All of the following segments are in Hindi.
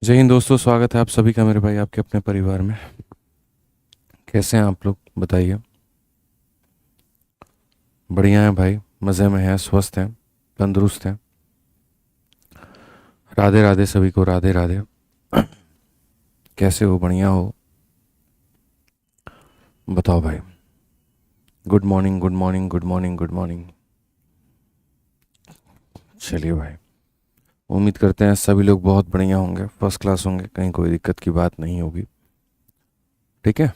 जय हिंद दोस्तों, स्वागत है आप सभी का मेरे भाई आपके अपने परिवार में। कैसे हैं आप लोग बताइए। बढ़िया हैं भाई, मज़े में हैं, स्वस्थ हैं, तंदुरुस्त हैं। राधे राधे सभी को, राधे राधे। कैसे हो? बढ़िया हो? बताओ भाई। Good morning, good morning, good morning, good morning. चलिए भाई, उम्मीद करते हैं सभी लोग बहुत बढ़िया होंगे, फर्स्ट क्लास होंगे, कहीं कोई दिक्कत की बात नहीं होगी। ठीक है,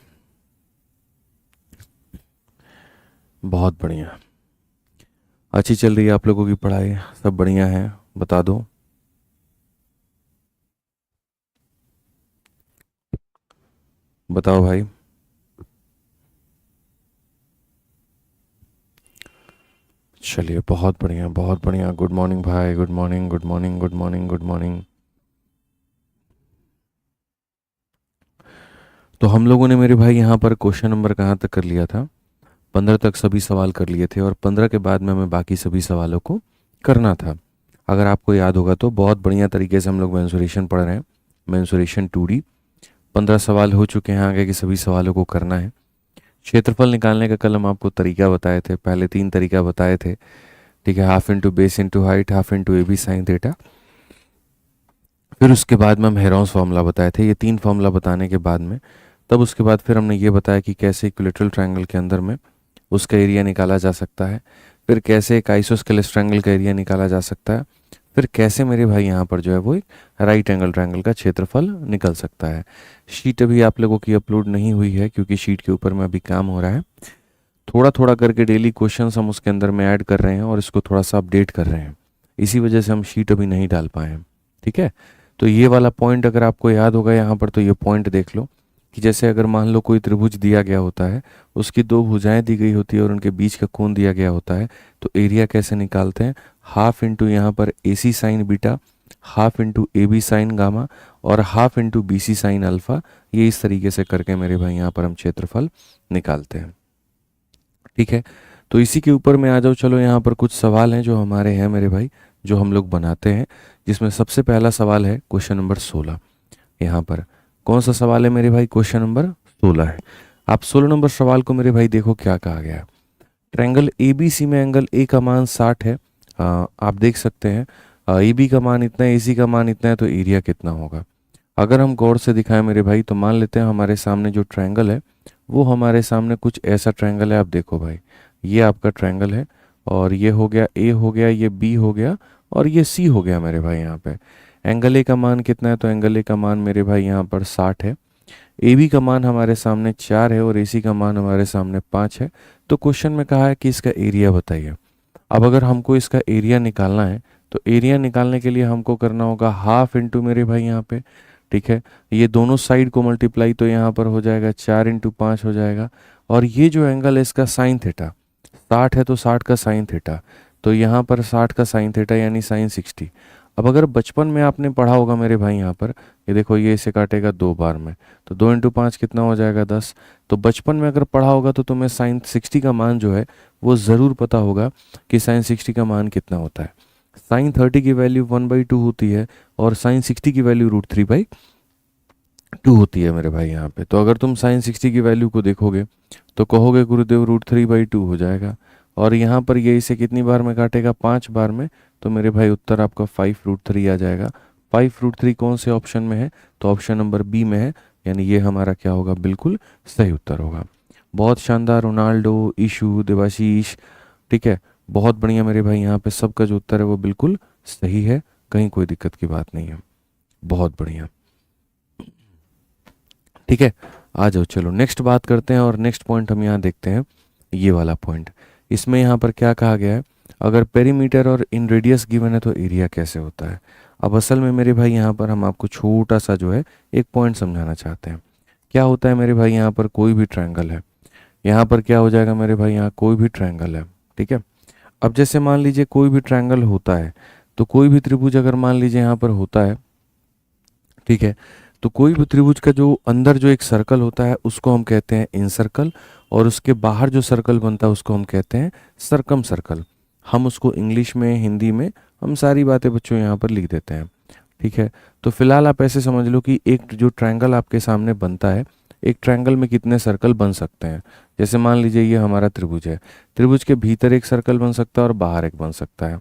बहुत बढ़िया। अच्छी चल रही है आप लोगों की पढ़ाई? सब बढ़िया है? बता दो। बताओ भाई। चलिए, बहुत बढ़िया, बहुत बढ़िया। गुड मॉर्निंग भाई, good morning, good morning, good morning, good morning. तो हम लोगों ने मेरे भाई यहाँ पर क्वेश्चन नंबर कहाँ तक कर लिया था? 15 तक सभी सवाल कर लिए थे और 15 के बाद में हमें बाकी सभी सवालों को करना था। अगर आपको याद होगा तो बहुत बढ़िया तरीके से हम लोग मेंसुरेशन पढ़ रहे हैं। Mensuration 2D। 15 सवाल हो चुके हैं, आगे के सभी सवालों को करना है। क्षेत्रफल निकालने का कल हम आपको तरीका बताए थे, पहले 3 तरीका बताए थे। ठीक है, half into base into height, half into A B sine theta. फिर उसके बाद में हम हेरोंस फार्मूला बताए थे। ये 3 फार्मूला बताने के बाद में तब उसके बाद फिर हमने ये बताया कि कैसे इक्विलेटरल ट्रायंगल के अंदर में उसका एरिया निकाला जा सकता है। फिर कैसे एक आइसोस्केलेस ट्रायंगल का एरिया निकाला जा सकता है। फिर कैसे मेरे भाई यहाँ पर जो है वो एक राइट एंगल ट्रायंगल का क्षेत्रफल निकल सकता है। शीट अभी आप लोगों की अपलोड नहीं हुई है क्योंकि शीट के ऊपर में अभी काम हो रहा है। थोड़ा थोड़ा करके डेली क्वेश्चंस हम उसके अंदर में ऐड कर रहे हैं और इसको थोड़ा सा अपडेट कर रहे हैं। इसी वजह से हम शीट अभी नहीं डाल पाए हैं। ठीक है, तो ये वाला पॉइंट अगर आपको याद होगा यहाँ पर, तो ये पॉइंट देख लो कि जैसे अगर मान लो कोई त्रिभुज दिया गया होता है, उसकी 2 भुजाएं दी गई होती है और उनके बीच का कोण दिया गया होता है, तो एरिया कैसे निकालते हैं? हाफ इंटू यहाँ पर A C sine beta, half into A B sine gamma और half into B C sine alpha. ये इस तरीके से करके मेरे भाई यहाँ पर हम क्षेत्रफल निकालते हैं। ठीक है, तो इसी के ऊपर में आ जाओ। चलो, यहाँ पर कुछ सवाल हैं जो हमारे हैं मेरे भाई, जो हम लोग बनाते हैं, जिसमें सबसे पहला सवाल है क्वेश्चन नंबर 16। यहाँ पर कौन सा सवाल है मेरे भाई? क्वेश्चन नंबर 16 है। आप 16 नंबर सवाल को मेरे भाई देखो क्या कहा गया है। ट्रायंगल ए बी सी में एंगल ए का मान 60 है। आप देख सकते हैं ए बी का मान इतना है, ए सी का मान इतना है, तो एरिया कितना होगा? अगर हम गौर से दिखाएं मेरे भाई, तो मान लेते हैं हमारे सामने जो ट्रायंगल है वो हमारे सामने कुछ ऐसा ट्रायंगल है। आप देखो भाई, ये आपका ट्रायंगल है और ये हो गया ए, हो गया ये बी, हो गया और ये सी हो गया मेरे भाई। यहाँ पे एंगल ए का मान कितना है? तो एंगल ए का मान मेरे भाई यहाँ पर 60 है। ए बी का मान हमारे सामने 4 है और ए सी का मान हमारे सामने 5 है। तो क्वेश्चन में कहा है कि इसका एरिया बताइए। अब अगर हमको इसका एरिया निकालना है, तो एरिया निकालने के लिए हमको करना होगा हाफ इंटू मेरे भाई यहाँ पे। ठीक है, ये दोनों साइड को मल्टीप्लाई, तो यहाँ पर हो जाएगा 4 इंटू 5 हो जाएगा। और ये जो एंगल है इसका साइन थीटा 60 है, तो 60 का साइन थीटा, तो यहाँ पर 60 का साइन थीटा यानी साइन 60। अब अगर बचपन में आपने पढ़ा होगा मेरे भाई, यहाँ पर ये देखो, ये इसे काटेगा 2 बार में, तो 2 इंटू 5 कितना हो जाएगा? 10। तो बचपन में अगर पढ़ा होगा तो तुम्हें साइन 60 का मान जो है वो ज़रूर पता होगा कि साइन 60 का मान कितना होता है। साइन 30 की वैल्यू 1/2 होती है और साइन 60 की वैल्यू √3/2 होती है मेरे भाई यहाँ पे। तो अगर तुम साइन 60 की वैल्यू को देखोगे तो कहोगे गुरुदेव √3/2 हो जाएगा। और यहाँ पर ये इसे कितनी बार में काटेगा? 5 बार में। तो मेरे भाई उत्तर आपका 5√3 आ जाएगा। 5√3 कौन से ऑप्शन में है? तो ऑप्शन नंबर बी में है, यानी ये हमारा क्या होगा? बिल्कुल सही उत्तर होगा। बहुत शानदार रोनाल्डो, ईशू, देवाशीष। ठीक है, बहुत बढ़िया मेरे भाई, यहाँ पे सबका जो उत्तर है वो बिल्कुल सही है, कहीं कोई दिक्कत की बात नहीं है। बहुत बढ़िया। ठीक है, आ जाओ, चलो नेक्स्ट बात करते हैं और नेक्स्ट पॉइंट हम यहाँ देखते हैं, ये वाला पॉइंट। इसमें यहाँ पर क्या कहा गया है? अगर पेरीमीटर और इन रेडियस गिवन है तो एरिया कैसे होता है? अब असल में मेरे भाई यहाँ पर हम आपको छोटा सा जो है एक पॉइंट समझाना चाहते हैं। क्या होता है मेरे भाई, यहाँ पर कोई भी ट्रायंगल है, यहाँ पर क्या हो जाएगा मेरे भाई? यहाँ कोई भी ट्रायंगल है। ठीक है, अब जैसे मान लीजिए कोई भी ट्रायंगल होता है, तो कोई भी त्रिभुज अगर मान लीजिए यहाँ पर होता है, ठीक है, तो कोई भी त्रिभुज का जो अंदर जो एक सर्कल होता है उसको हम कहते हैं इन सर्कल, और उसके बाहर जो सर्कल बनता है उसको हम कहते हैं सरकम सर्कल। हम उसको इंग्लिश में, हिंदी में हम सारी बातें बच्चों यहाँ पर लिख देते हैं। ठीक है। तो फिलहाल आप ऐसे समझ लो कि एक जो ट्रायंगल आपके सामने बनता है, एक ट्रायंगल में कितने सर्कल बन सकते हैं। जैसे मान लीजिए ये हमारा त्रिभुज है, त्रिभुज के भीतर एक सर्कल बन सकता है और बाहर एक बन सकता है।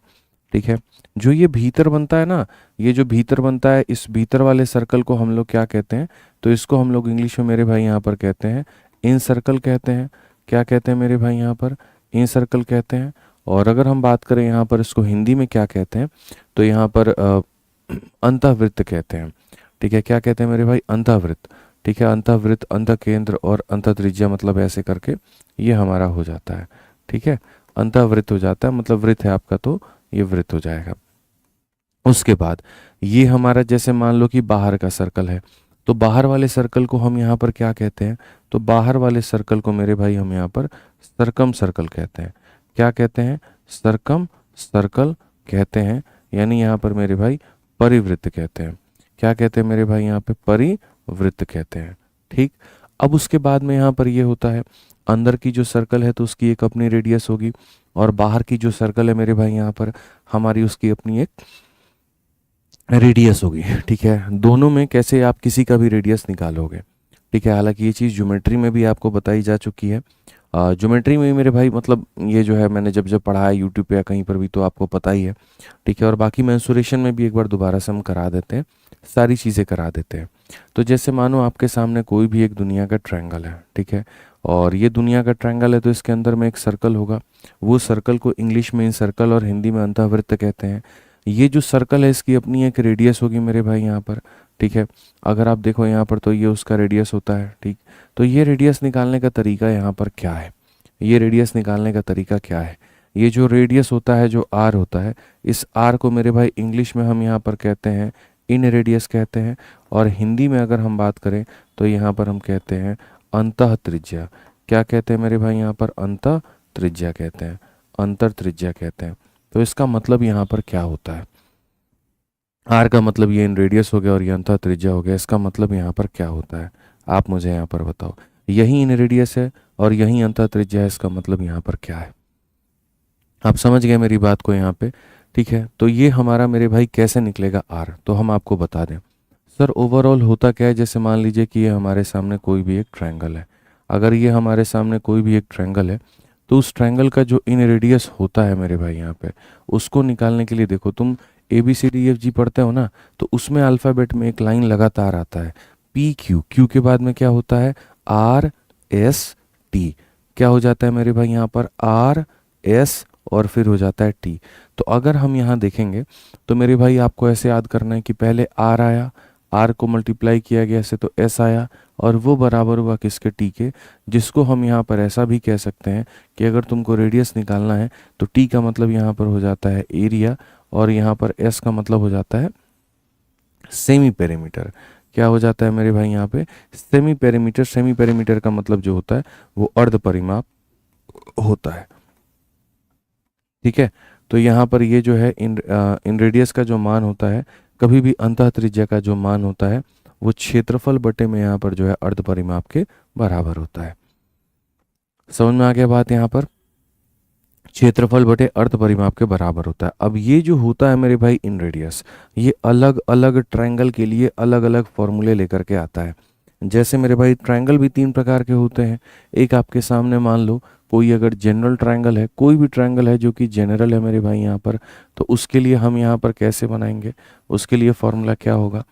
ठीक है। जो ये भीतर बनता है ना, ये जो भीतर बनता है, इस भीतर वाले सर्कल को हम लोग क्या कहते हैं? तो इसको हम लोग इंग्लिश में मेरे भाई यहाँ पर कहते हैं इन सर्कल कहते हैं। क्या कहते हैं मेरे भाई यहाँ पर? इन सर्कल कहते हैं। और अगर हम बात करें यहाँ पर इसको हिंदी में क्या कहते हैं, तो यहाँ पर अंतःवृत्त कहते हैं। ठीक है। क्या कहते हैं मेरे भाई? अंतःवृत्त। ठीक है। अंतःवृत्त, अंतःकेंद्र और अंतःत्रिज्या, मतलब ऐसे करके ये हमारा हो जाता है। ठीक है। अंतःवृत्त हो जाता है, मतलब वृत्त है आपका तो ये वृत्त हो जाएगा। उसके बाद ये हमारा, जैसे मान लो कि बाहर का सर्कल है, तो बाहर वाले सर्कल को हम यहाँ पर क्या कहते हैं? तो बाहर वाले सर्कल को मेरे भाई हम यहाँ पर सरकम सर्कल कहते हैं। क्या कहते हैं? सरकम सर्कल कहते हैं। यानी यहाँ पर मेरे भाई परिवृत्त कहते हैं। क्या कहते हैं मेरे भाई? यहाँ पे परिवृत्त कहते हैं। ठीक। अब उसके बाद में यहाँ पर ये होता है, अंदर की जो सर्कल है तो उसकी एक अपनी रेडियस होगी, और बाहर की जो सर्कल है मेरे भाई यहाँ पर हमारी, उसकी अपनी एक रेडियस होगी। ठीक है। दोनों में कैसे आप किसी का भी रेडियस निकालोगे? ठीक है। हालांकि ये चीज़ ज्योमेट्री में भी आपको बताई जा चुकी है। ज्योमेट्री में भी मेरे भाई, मतलब ये जो है मैंने जब जब पढ़ा है यूट्यूब पे या कहीं पर भी, तो आपको पता ही है। ठीक है। और बाकी मेंसुरेशन में भी एक बार दोबारा से हम करा देते हैं, सारी चीज़ें करा देते हैं। तो जैसे मानो आपके सामने कोई भी एक दुनिया का ट्रायंगल है। ठीक है। और ये दुनिया का ट्रायंगल है, तो इसके अंदर में एक सर्कल होगा। वो सर्कल को इंग्लिश में इन सर्कल और हिंदी में अंतःवृत्त कहते हैं। ये जो सर्कल है इसकी अपनी एक रेडियस होगी मेरे भाई यहाँ पर। ठीक है। अगर आप देखो यहाँ पर, तो ये उसका रेडियस होता है। ठीक। तो ये रेडियस निकालने का तरीका यहाँ पर क्या है? ये रेडियस निकालने का तरीका क्या है? ये जो रेडियस होता है, जो आर होता है, इस आर को मेरे भाई इंग्लिश में हम यहाँ पर कहते हैं इन रेडियस कहते हैं, और हिंदी में अगर हम बात करें तो यहाँ पर हम कहते हैं अंतः त्रिज्या। क्या कहते हैं मेरे भाई? यहाँ पर अंतः त्रिज्या कहते हैं, अंतर त्रिज्या कहते हैं। तो इसका मतलब यहाँ पर क्या होता है? आर का मतलब ये इन रेडियस हो गया और ये अंतः त्रिज्या हो गया। इसका मतलब यहाँ पर क्या होता है? आप मुझे यहाँ पर बताओ। यही इन रेडियस है और यही अंतः त्रिज्या है, इसका मतलब यहाँ पर क्या है? आप समझ गए मेरी बात को यहाँ पे? ठीक है। तो ये हमारा मेरे भाई कैसे निकलेगा आर, तो हम आपको बता दें। सर ओवरऑल होता क्या है, जैसे मान लीजिए कि ये हमारे सामने कोई भी एक ट्रायंगल है। अगर ये हमारे सामने कोई भी एक ट्रायंगल है, तो उस ट्रायंगल का जो इन रेडियस होता है मेरे भाई यहाँ पे, उसको निकालने के लिए देखो, तुम ABCDEFG पढ़ते हो ना, तो उसमें अल्फ़ाबेट में एक लाइन लगातार आता है PQ। क्यू के बाद में क्या होता है? RST। क्या हो जाता है मेरे भाई यहाँ पर? RS और फिर हो जाता है T। तो अगर हम यहाँ देखेंगे तो मेरे भाई आपको ऐसे याद करना है कि पहले R आया, R को मल्टीप्लाई किया गया ऐसे तो S आया, और वो बराबर हुआ किसके? T के। जिसको हम यहाँ पर ऐसा भी कह सकते हैं कि अगर तुमको रेडियस निकालना है तो T का मतलब यहाँ पर हो जाता है एरिया, और यहाँ पर S का मतलब हो जाता है सेमी पेरीमीटर। क्या हो जाता है मेरे भाई यहाँ पे? Semi perimeter. सेमी पेरीमीटर का मतलब जो होता है वो अर्ध परिमाप होता है। ठीक है। तो यहाँ पर ये जो है इन रेडियस का जो मान होता है, कभी भी अंतः त्रिज्या का जो मान होता है, वो क्षेत्रफल बटे में यहाँ पर जो है अर्ध परिमाप के बराबर होता है। समझ में आ गया बात? यहाँ पर क्षेत्रफल बटे अर्ध परिमाप के बराबर होता है। अब ये जो होता है मेरे भाई इन रेडियस, ये अलग अलग ट्रायंगल के लिए अलग अलग फॉर्मूले लेकर के आता है। जैसे मेरे भाई ट्रायंगल भी 3 प्रकार के होते हैं। एक आपके सामने मान लो कोई अगर जनरल ट्रायंगल है, कोई भी ट्रायंगल है जो कि जनरल है मेरे भाई यहाँ पर, तो उसके लिए हम यहाँ पर कैसे बनाएंगे? उसके लिए फॉर्मूला क्या होगा?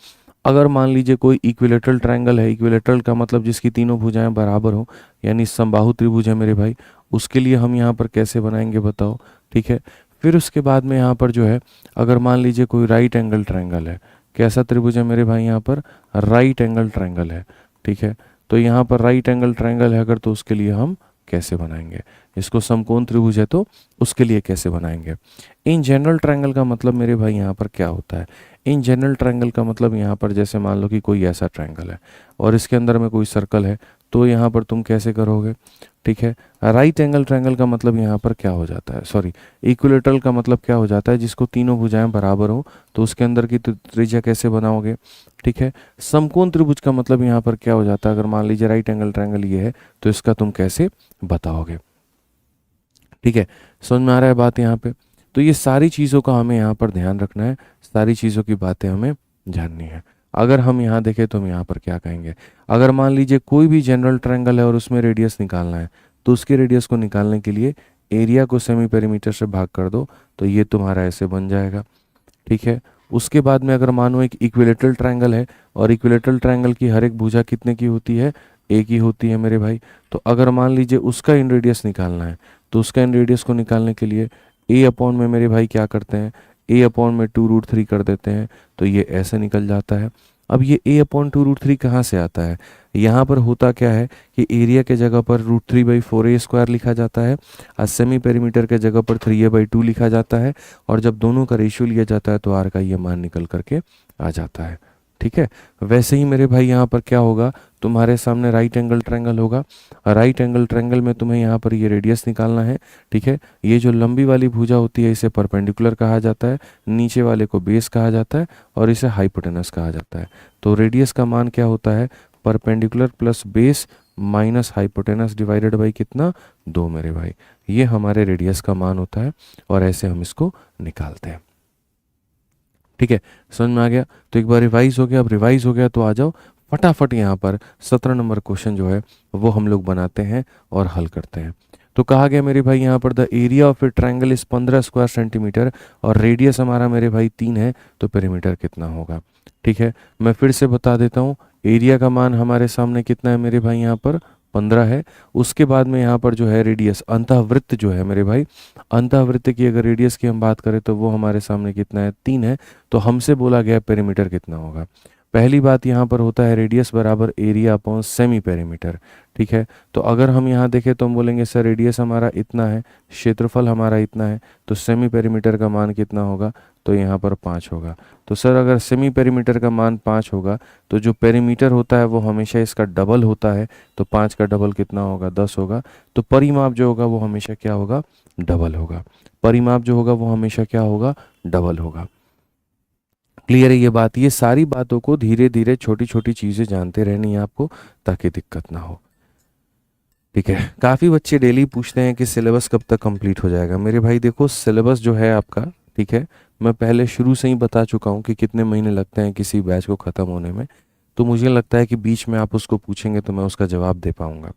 अगर मान लीजिए कोई इक्विलेटरल ट्रायंगल है, इक्विलेटरल का मतलब जिसकी तीनों भुजाएं बराबर हो, यानी समबाहु त्रिभुज है मेरे भाई, उसके लिए हम यहाँ पर कैसे बनाएंगे बताओ? ठीक है। फिर उसके बाद में यहाँ पर जो है, अगर मान लीजिए कोई राइट एंगल ट्रायंगल है, कैसा त्रिभुज है मेरे भाई? यहाँ पर राइट एंगल ट्रायंगल है। ठीक है। तो यहाँ पर राइट एंगल ट्रायंगल है अगर, तो उसके लिए हम कैसे बनाएंगे? इसको समकोण त्रिभुज है तो उसके लिए कैसे बनाएंगे? इन जनरल ट्रायंगल का मतलब मेरे भाई यहाँ पर क्या होता है? इन जनरल ट्रायंगल का मतलब यहाँ पर जैसे मान लो कि कोई ऐसा ट्रायंगल है और इसके अंदर में कोई सर्कल है, तो यहाँ पर तुम कैसे करोगे? ठीक है। राइट एंगल ट्रायंगल का मतलब यहाँ पर क्या हो जाता है? सॉरी, इक्विलेटरल का मतलब क्या हो जाता है? जिसको तीनों भुजाएं बराबर हो, तो उसके अंदर की त्रिज्या कैसे बनाओगे? ठीक है। समकोण त्रिभुज का मतलब यहाँ पर क्या हो जाता है? अगर मान लीजिए राइट एंगल ट्रायंगल ये है, तो इसका तुम कैसे बताओगे? ठीक है। समझ में आ रहा है बात यहाँ पे? तो ये सारी चीज़ों का हमें यहाँ पर ध्यान रखना है, सारी चीज़ों की बातें हमें जाननी है। अगर हम यहाँ देखें तो हम यहाँ पर क्या कहेंगे, अगर मान लीजिए कोई भी जनरल ट्रायंगल है और उसमें रेडियस निकालना है, तो उसके रेडियस को निकालने के लिए एरिया को सेमी पेरीमीटर से भाग कर दो, तो ये तुम्हारा ऐसे बन जाएगा। ठीक है, उसके बाद में अगर मानो एक इक्विलेटरल ट्रायंगल है और इक्विलेटरल ट्रायंगल की हर एक भुजा कितने की होती है, एक ही होती है मेरे भाई। तो अगर मान लीजिए उसका इन रेडियस निकालना है, तो उसका इन रेडियस को निकालने के लिए ए अपॉन में मेरे भाई क्या करते हैं, ए अपॉन में 2√3 कर देते हैं, तो ये ऐसे निकल जाता है। अब ये ए अपॉन 2√3 कहाँ से आता है, यहाँ पर होता क्या है कि एरिया के जगह पर √3/4a² लिखा जाता है और सेमी पेरीमीटर के जगह पर 3a/2 लिखा जाता है, और जब दोनों का रेशियो लिया जाता है तो आर का ये मान निकल करके आ जाता है। ठीक है, वैसे ही मेरे भाई यहाँ पर क्या होगा, तुम्हारे सामने राइट एंगल ट्रायंगल होगा, राइट एंगल ट्रायंगल में तुम्हें यहाँ पर ये रेडियस निकालना है। ठीक है, ये जो लंबी वाली भुजा होती है इसे परपेंडिकुलर कहा जाता है, नीचे वाले को बेस कहा जाता है और इसे हाइपोटेनस कहा जाता है। तो रेडियस का मान क्या होता है, perpendicular plus base minus hypotenuse divided by कितना, 2 मेरे भाई। ये हमारे रेडियस का मान होता है और ऐसे हम इसको निकालते हैं। ठीक है, समझ में आ गया। तो एक बार रिवाइज हो गया, अब रिवाइज हो गया तो आ जाओ फटाफट यहाँ पर 17 नंबर क्वेश्चन जो है वो हम लोग बनाते हैं और हल करते हैं। तो कहा गया मेरे भाई यहाँ पर the area of a triangle is 15 square centimetre और रेडियस हमारा मेरे भाई 3 है, तो पेरीमीटर कितना होगा। ठीक है, मैं फिर से बता देता हूँ, एरिया का मान हमारे सामने कितना है मेरे भाई, यहाँ पर 15 है। उसके बाद में यहाँ पर जो है रेडियस अंतःवृत्त जो है मेरे भाई, अंतःवृत्त की अगर रेडियस की हम बात करें तो वो हमारे सामने कितना है, 3 है। तो हमसे बोला गया पेरीमीटर कितना होगा। पहली बात यहाँ पर होता है रेडियस बराबर एरिया अपॉन सेमी पेरीमीटर। ठीक है, तो अगर हम यहाँ देखें तो हम बोलेंगे सर रेडियस हमारा इतना है, क्षेत्रफल हमारा इतना है, तो सेमी पेरीमीटर का मान कितना होगा, तो यहाँ पर 5 होगा। तो सर अगर सेमी पेरीमीटर का मान 5 होगा तो जो पेरीमीटर होता है वो हमेशा इसका डबल होता है, तो 5 का डबल कितना होगा, 10 होगा। तो परिमाप जो होगा वो हमेशा क्या होगा, डबल होगा। परिमाप जो होगा वो हमेशा क्या होगा, डबल होगा। क्लियर है ये बात। ये सारी बातों को धीरे धीरे छोटी छोटी चीज़ें जानते रहनी है आपको, ताकि दिक्कत ना हो। ठीक है, काफ़ी बच्चे डेली पूछते हैं कि सिलेबस कब तक कंप्लीट हो जाएगा। मेरे भाई देखो, सिलेबस जो है आपका, ठीक है, मैं पहले शुरू से ही बता चुका हूँ कि कितने महीने लगते हैं किसी बैच को ख़त्म होने में। तो मुझे लगता है कि बीच में आप उसको पूछेंगे तो मैं उसका जवाब दे पाऊँगा।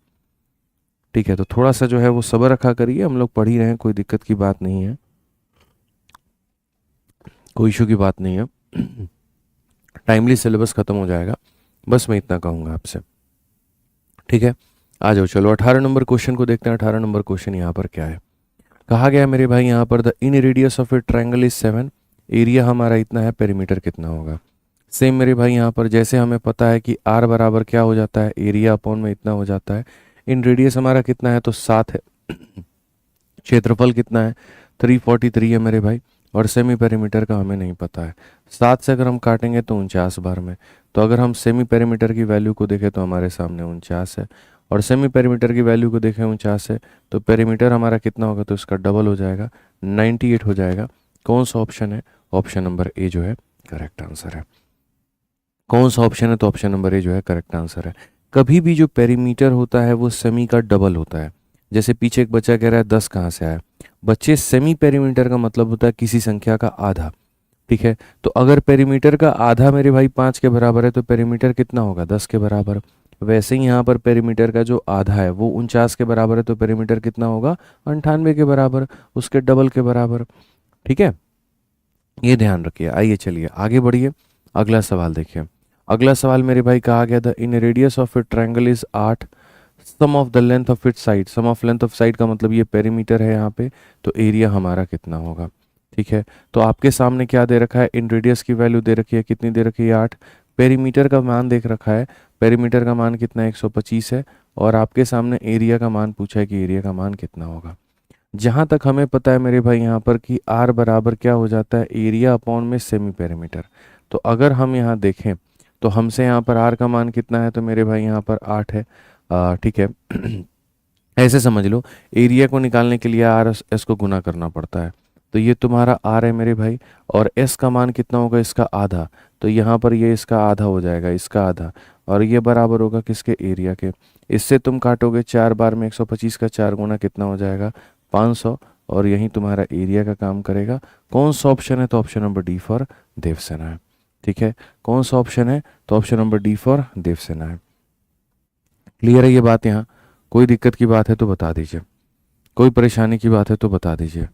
ठीक है, तो थोड़ा सा जो है वो सब्र रखा करिए, हम लोग पढ़ ही रहे हैं, कोई दिक्कत की बात नहीं है, कोई इशू की बात नहीं है। टाइमली सिलेबस ख़त्म हो जाएगा, बस मैं इतना कहूँगा आपसे। ठीक है, आ जाओ चलो 18 नंबर क्वेश्चन को देखते हैं। 18 नंबर क्वेश्चन यहाँ पर क्या है, कहा गया मेरे भाई यहाँ पर the in radius of a triangle is 7, area हमारा इतना है, पेरीमीटर कितना होगा। सेम मेरे भाई यहाँ पर जैसे हमें पता है कि आर बराबर क्या हो जाता है, एरिया अपॉन में इतना हो जाता है। इन रेडियस हमारा कितना है, तो 7 है। क्षेत्रफल कितना है, 343 है मेरे भाई, और सेमी पेरीमीटर का हमें नहीं पता है। 7 से अगर हम काटेंगे तो 49 बार में, तो अगर हम सेमी पेरीमीटर की वैल्यू को देखें तो हमारे सामने 49 है, और सेमी पेरीमीटर की वैल्यू को देखें 49 है, तो पेरीमीटर हमारा कितना होगा, तो इसका डबल हो जाएगा, 98 हो जाएगा। कौन सा ऑप्शन है, ऑप्शन नंबर ए जो है करेक्ट आंसर है। कौन सा ऑप्शन है, तो ऑप्शन नंबर ए जो है करेक्ट आंसर है। कभी भी जो पेरीमीटर होता है वो सेमी का डबल होता है। जैसे पीछे एक बच्चा कह रहा है 10 कहाँ से आया, बच्चे सेमी पेरीमीटर का मतलब होता है किसी संख्या का आधा। ठीक है, तो अगर पेरीमीटर का आधा मेरे भाई 5 के बराबर है, तो पेरीमीटर कितना होगा, 10 के बराबर। वैसे ही यहाँ पर पेरीमीटर का जो आधा है वो 49 के बराबर है, तो पेरीमीटर कितना होगा, 98 के बराबर, उसके डबल के बराबर। ठीक है, ये ध्यान रखिए। आइए चलिए आगे बढ़िए, अगला सवाल देखिए। अगला सवाल मेरे भाई कहा गया था in radius of a triangle is 8, sum of the length of it side. Sum of length of side का मतलब ये पेरीमीटर है यहाँ पे, तो एरिया हमारा कितना होगा। ठीक है, तो आपके सामने क्या दे रखा है, इन रेडियस की वैल्यू दे रखी है, कितनी दे रखी है, 8। पेरीमीटर का मान देख रखा है, पेरीमीटर का मान कितना है, 125 है, और आपके सामने एरिया का मान पूछा है कि एरिया का मान कितना होगा। जहाँ तक हमें पता है मेरे भाई यहाँ पर कि आर बराबर क्या हो जाता है, एरिया अपॉन में सेमी पेरीमीटर। तो अगर हम यहाँ देखें तो हमसे यहाँ पर आर का मान कितना है, तो मेरे भाई यहाँ पर 8 है। ठीक है, ऐसे समझ लो, एरिया को निकालने के लिए आर एस को गुना करना पड़ता है। तो ये तुम्हारा आर है मेरे भाई, और एस का मान कितना होगा, इसका आधा। तो यहाँ पर ये इसका आधा हो जाएगा, इसका आधा, और ये बराबर होगा किसके, एरिया के। इससे तुम काटोगे 4 बार में, 125 का 4 गुना कितना हो जाएगा, 500, और यही तुम्हारा एरिया का काम करेगा। कौन सा ऑप्शन है, तो option number D for Devsena है। ठीक है, कौन सा ऑप्शन है? तो option number D for Devsena है। क्लियर है ये बात? यहाँ कोई दिक्कत की बात है तो बता दीजिए, कोई परेशानी की बात है तो बता दीजिए।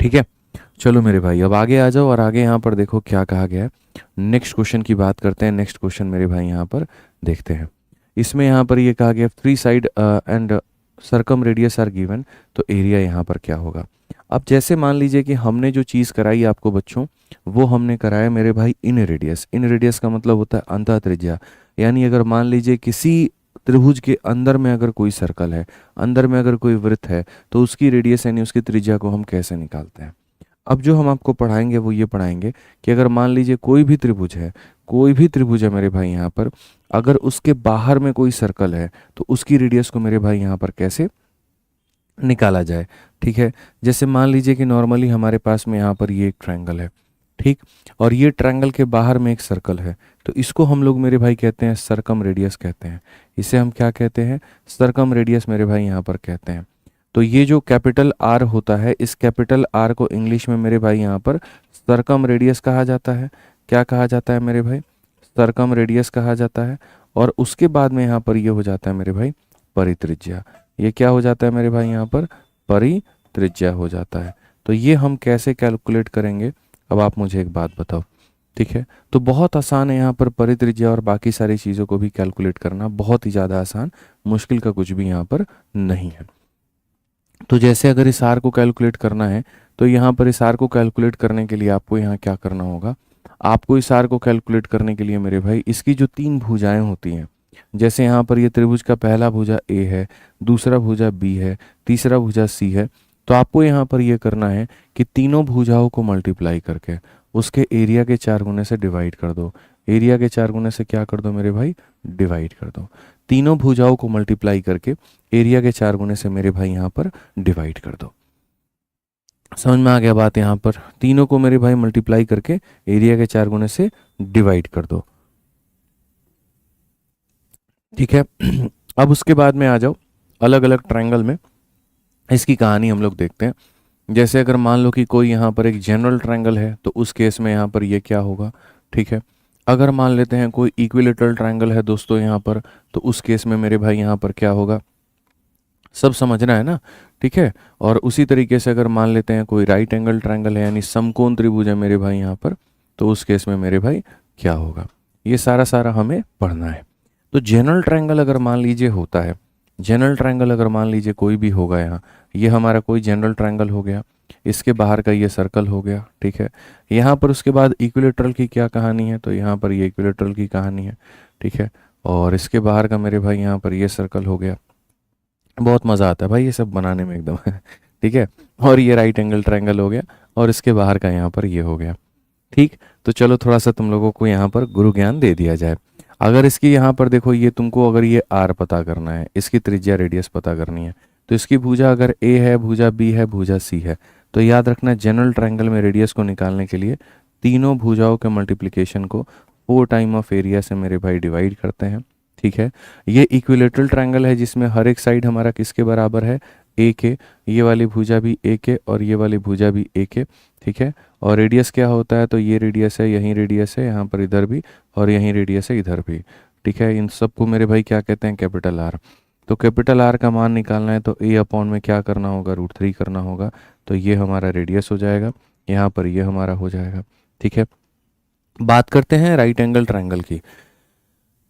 ठीक है, चलो मेरे भाई अब आगे आ जाओ और आगे यहाँ पर देखो क्या कहा गया है। नेक्स्ट क्वेश्चन की बात करते हैं। नेक्स्ट क्वेश्चन मेरे भाई यहाँ पर देखते हैं। इसमें यहाँ पर ये कहा गया three side and circum radius are given, तो एरिया यहाँ पर क्या होगा? अब जैसे मान लीजिए कि हमने जो चीज़ कराई आपको बच्चों, वो हमने कराया मेरे भाई इन रेडियस। इन रेडियस का मतलब होता है अंतः त्रिज्या। यानी अगर मान लीजिए किसी त्रिभुज के अंदर में अगर कोई सर्कल है, अंदर में अगर कोई वृत्त है, तो उसकी रेडियस यानी उसकी त्रिज्या को हम कैसे निकालते हैं। अब जो हम आपको पढ़ाएंगे वो ये पढ़ाएंगे कि अगर मान लीजिए कोई भी त्रिभुज है, कोई भी त्रिभुज है मेरे भाई यहाँ पर, अगर उसके बाहर में कोई सर्कल है तो उसकी रेडियस को मेरे भाई यहाँ पर कैसे निकाला जाए। ठीक है, जैसे मान लीजिए कि नॉर्मली हमारे पास में यहाँ पर ये एक ट्रायंगल है, ठीक, और ये ट्रायंगल के बाहर में एक सर्कल है, तो इसको हम लोग मेरे भाई कहते हैं सरकम रेडियस कहते हैं। इसे हम क्या कहते हैं? सरकम रेडियस मेरे भाई यहाँ पर कहते हैं। तो ये जो कैपिटल आर होता है, इस कैपिटल आर को इंग्लिश में मेरे भाई यहाँ पर सरकम रेडियस कहा जाता है। क्या कहा जाता है मेरे भाई? सरकम रेडियस कहा जाता है। और उसके बाद में यहाँ पर ये हो जाता है मेरे भाई परित्रिज्या। ये क्या हो जाता है मेरे भाई यहाँ पर? परित्रिज्या हो जाता है। तो ये हम कैसे कैलकुलेट करेंगे, अब आप मुझे एक बात बताओ। ठीक है, तो बहुत आसान है यहाँ पर परित्रिज्या और बाकी सारी चीज़ों को भी कैलकुलेट करना, बहुत ही ज़्यादा आसान, मुश्किल का कुछ भी यहाँ पर नहीं है। तो जैसे अगर इस आर को कैलकुलेट करना है, तो यहाँ पर इस आर को कैलकुलेट करने के लिए आपको यहाँ क्या करना होगा? आपको इस आर को कैलकुलेट करने के लिए मेरे भाई इसकी जो तीन भुजाएं होती हैं, जैसे यहाँ पर ये त्रिभुज का पहला भुजा ए है, दूसरा भुजा बी है, तीसरा भुजा सी है, तो आपको यहाँ पर ये करना है कि तीनों भुजाओं को मल्टीप्लाई करके उसके एरिया के 4 गुने से डिवाइड कर दो। एरिया के 4 गुने से क्या कर दो मेरे भाई? डिवाइड कर दो। तीनों भुजाओं को मल्टीप्लाई करके एरिया के 4 गुने से मेरे भाई यहाँ पर डिवाइड कर दो। समझ में आ गया बात? यहाँ पर तीनों को मेरे भाई मल्टीप्लाई करके एरिया के 4 गुने से डिवाइड कर दो। ठीक है, अब उसके बाद में आ जाओ अलग अलग ट्रायंगल में इसकी कहानी हम लोग देखते हैं। जैसे अगर मान लो कि कोई यहाँ पर एक जनरल ट्रायंगल है, तो उस केस में यहाँ पर ये क्या होगा? ठीक है, अगर मान लेते हैं कोई इक्विलेटरल ट्रायंगल है दोस्तों यहाँ पर, तो उस केस में मेरे भाई यहाँ पर क्या होगा? सब समझना है ना? ठीक है, और उसी तरीके से अगर मान लेते हैं कोई राइट एंगल ट्रायंगल है यानी समकोण त्रिभुज है मेरे भाई यहाँ पर, तो उस केस में मेरे भाई क्या होगा? ये सारा सारा हमें पढ़ना है। तो जनरल ट्रायंगल अगर मान लीजिए होता है, जनरल ट्रायंगल अगर मान लीजिए कोई भी होगा, यहाँ ये हमारा कोई जनरल ट्रायंगल हो गया, इसके बाहर का ये सर्कल हो गया। ठीक है, यहाँ पर उसके बाद इक्विलेटरल की क्या कहानी है? तो यहाँ पर ये इक्विलेटरल की कहानी है। ठीक है, और इसके बाहर का मेरे भाई यहाँ पर ये सर्कल हो गया। बहुत मज़ा आता है भाई ये सब बनाने में एकदम ठीक है, और ये राइट एंगल ट्रायंगल हो गया और इसके बाहर का यहाँ पर ये हो गया। ठीक, तो चलो थोड़ा सा तुम लोगों को यहाँ पर गुरु ज्ञान दे दिया जाए। अगर इसकी यहाँ पर देखो, ये तुमको अगर ये आर पता करना है, इसकी त्रिज्या रेडियस पता करनी है, तो इसकी भुजा अगर ए है, भुजा बी है, भुजा सी है, तो याद रखना जनरल ट्रायंगल में रेडियस को निकालने के लिए तीनों भुजाओं के मल्टीप्लिकेशन को 4 टाइम ऑफ एरिया से मेरे भाई डिवाइड करते हैं। ठीक है, ये इक्विलेटरल ट्रायंगल है जिसमें हर एक साइड हमारा किसके बराबर है? ए के। ये वाली भुजा भी ए के और ये वाली भुजा भी ए के। ठीक है, और रेडियस क्या होता है? तो ये रेडियस है, यहीं रेडियस है, यहाँ पर इधर भी, और यहीं रेडियस है इधर भी। ठीक है, इन सबको मेरे भाई क्या कहते हैं? Capital R. तो कैपिटल आर का मान निकालना है तो ए अपॉन में क्या करना होगा? √3 करना होगा। तो ये हमारा रेडियस हो जाएगा, यहाँ पर ये हमारा हो जाएगा। ठीक है, बात करते हैं राइट एंगल ट्रायंगल की।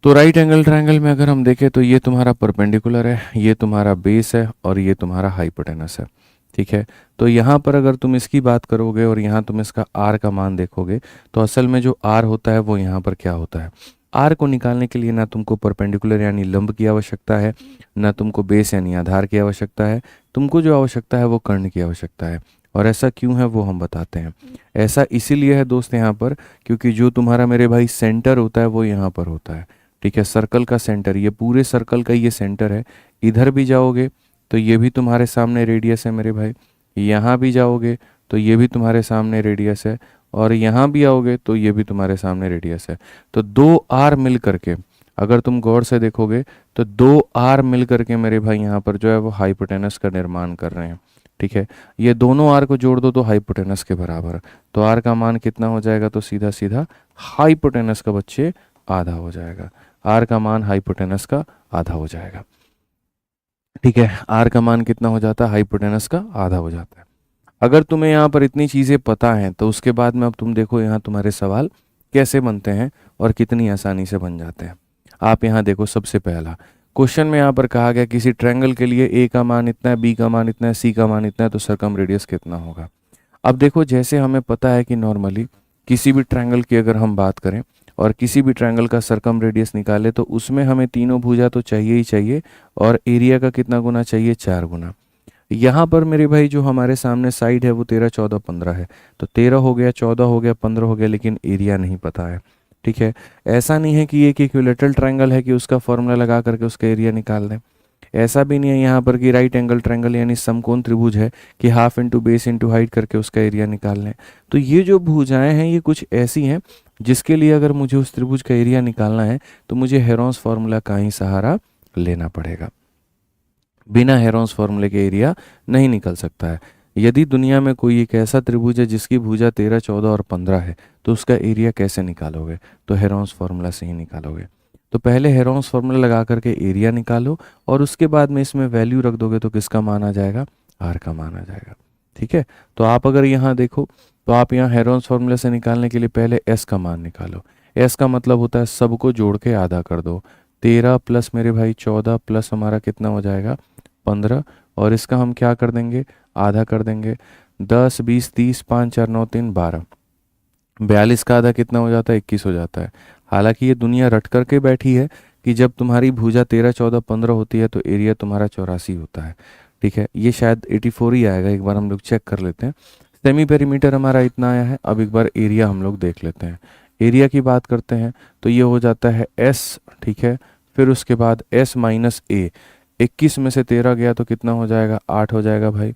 तो राइट एंगल ट्रायंगल में अगर हम देखें तो ये तुम्हारा परपेंडिकुलर है, ये तुम्हारा बेस है और ये तुम्हारा हाइपोटेनस है। ठीक है, तो यहाँ पर अगर तुम इसकी बात करोगे और यहाँ तुम इसका आर का मान देखोगे, तो असल में जो आर होता है वो यहाँ पर क्या होता है? आर को निकालने के लिए ना तुमको परपेंडिकुलर यानी लंब की आवश्यकता है, ना तुमको बेस यानी आधार की आवश्यकता है, तुमको जो आवश्यकता है वो कर्ण की आवश्यकता है। और ऐसा क्यों है वो हम बताते हैं। ऐसा इसीलिए है दोस्त यहाँ पर, क्योंकि जो तुम्हारा मेरे भाई सेंटर होता है वो यहाँ पर होता है। ठीक है, सर्कल का सेंटर, ये पूरे सर्कल का ये सेंटर है। इधर भी जाओगे तो ये भी तुम्हारे सामने रेडियस है मेरे भाई, यहाँ भी जाओगे तो ये भी तुम्हारे सामने रेडियस है, और यहाँ भी आओगे तो ये भी तुम्हारे सामने रेडियस है। तो 2 आर मिल करके अगर तुम गौर से देखोगे तो दो आर मिल करके मेरे भाई यहाँ पर जो है वो हाइपोटेनस का निर्माण कर रहे हैं। ठीक है, ये दोनों आर को जोड़ दो तो हाइपोटेनस के बराबर है। तो आर का मान कितना हो जाएगा, तो सीधा सीधा हाइपोटेनस का बच्चे आधा हो जाएगा। आर का मान हाइपोटेनस का आधा हो जाएगा। ठीक है, आर का मान कितना हो जाता है, हाइपोटेनस का आधा हो जाता है। अगर तुम्हें यहाँ पर इतनी चीज़ें पता हैं तो उसके बाद में अब तुम देखो यहाँ तुम्हारे सवाल कैसे बनते हैं और कितनी आसानी से बन जाते हैं। आप यहाँ देखो, सबसे पहला क्वेश्चन में यहाँ पर कहा गया किसी ट्रायंगल के लिए ए का मान इतना है, बी का मान इतना है, सी का मान इतना है, तो सरकम रेडियस कितना होगा। अब देखो, जैसे हमें पता है कि नॉर्मली किसी भी ट्रायंगल की अगर हम बात करें और किसी भी ट्रायंगल का सरकम रेडियस निकाले तो उसमें हमें तीनों भुजा तो चाहिए ही चाहिए, और एरिया का कितना गुना चाहिए, 4 गुना। यहाँ पर मेरे भाई जो हमारे सामने साइड है वो 13, 14, 15 है, तो 13 हो गया, 14 हो गया, 15 हो गया, लेकिन एरिया नहीं पता है। ठीक है, ऐसा नहीं है कि ये एक इक्विलेटरल ट्रायंगल है कि उसका फॉर्मूला लगा करके उसका एरिया निकाल दें। ऐसा भी नहीं है यहाँ पर कि राइट एंगल ट्रायंगल यानी समकोण त्रिभुज है कि half into base into height करके उसका एरिया निकाल लें। तो ये जो भुजाएं हैं ये कुछ ऐसी हैं जिसके लिए अगर मुझे उस त्रिभुज का एरिया निकालना है तो मुझे हेरोंस फॉर्मूला का ही सहारा लेना पड़ेगा। बिना हेरोंस फॉर्मूले के एरिया नहीं निकल सकता है। यदि दुनिया में कोई एक ऐसा त्रिभुज है जिसकी भुजा 13, 14 और 15 है तो उसका एरिया कैसे निकालोगे, तो हेरोंस फॉर्मूला से ही निकालोगे। तो पहले हेरोंस फॉर्मूला लगा करके एरिया निकालो और उसके बाद में इसमें वैल्यू रख दोगे तो किसका मान आ जाएगा, आर का मान आ जाएगा। ठीक है, तो आप अगर यहाँ देखो तो आप यहाँ हेरोंस फॉर्मूला से निकालने के लिए पहले एस का मान निकालो। एस का मतलब होता है सबको जोड़ के आधा कर दो। 13 प्लस मेरे भाई 14 प्लस हमारा कितना हो जाएगा, 15, और इसका हम क्या कर देंगे, आधा कर देंगे। 10, 20, 30, 5, 4, 9, 3, 12, 42 का आधा कितना हो जाता है, 21 हो जाता है। हालांकि ये दुनिया रट करके बैठी है कि जब तुम्हारी भुजा 13, 14, 15 होती है तो एरिया तुम्हारा 84 होता है। ठीक है, ये शायद 84 ही आएगा, एक बार हम लोग चेक कर लेते हैं। सेमी पेरीमीटर हमारा इतना आया है। अब एक बार एरिया हम लोग देख लेते हैं। एरिया की बात करते हैं तो ये हो जाता है एस। ठीक है, फिर उसके बाद एस माइनस ए। 21 में से 13 गया तो कितना हो जाएगा, 8 हो जाएगा भाई।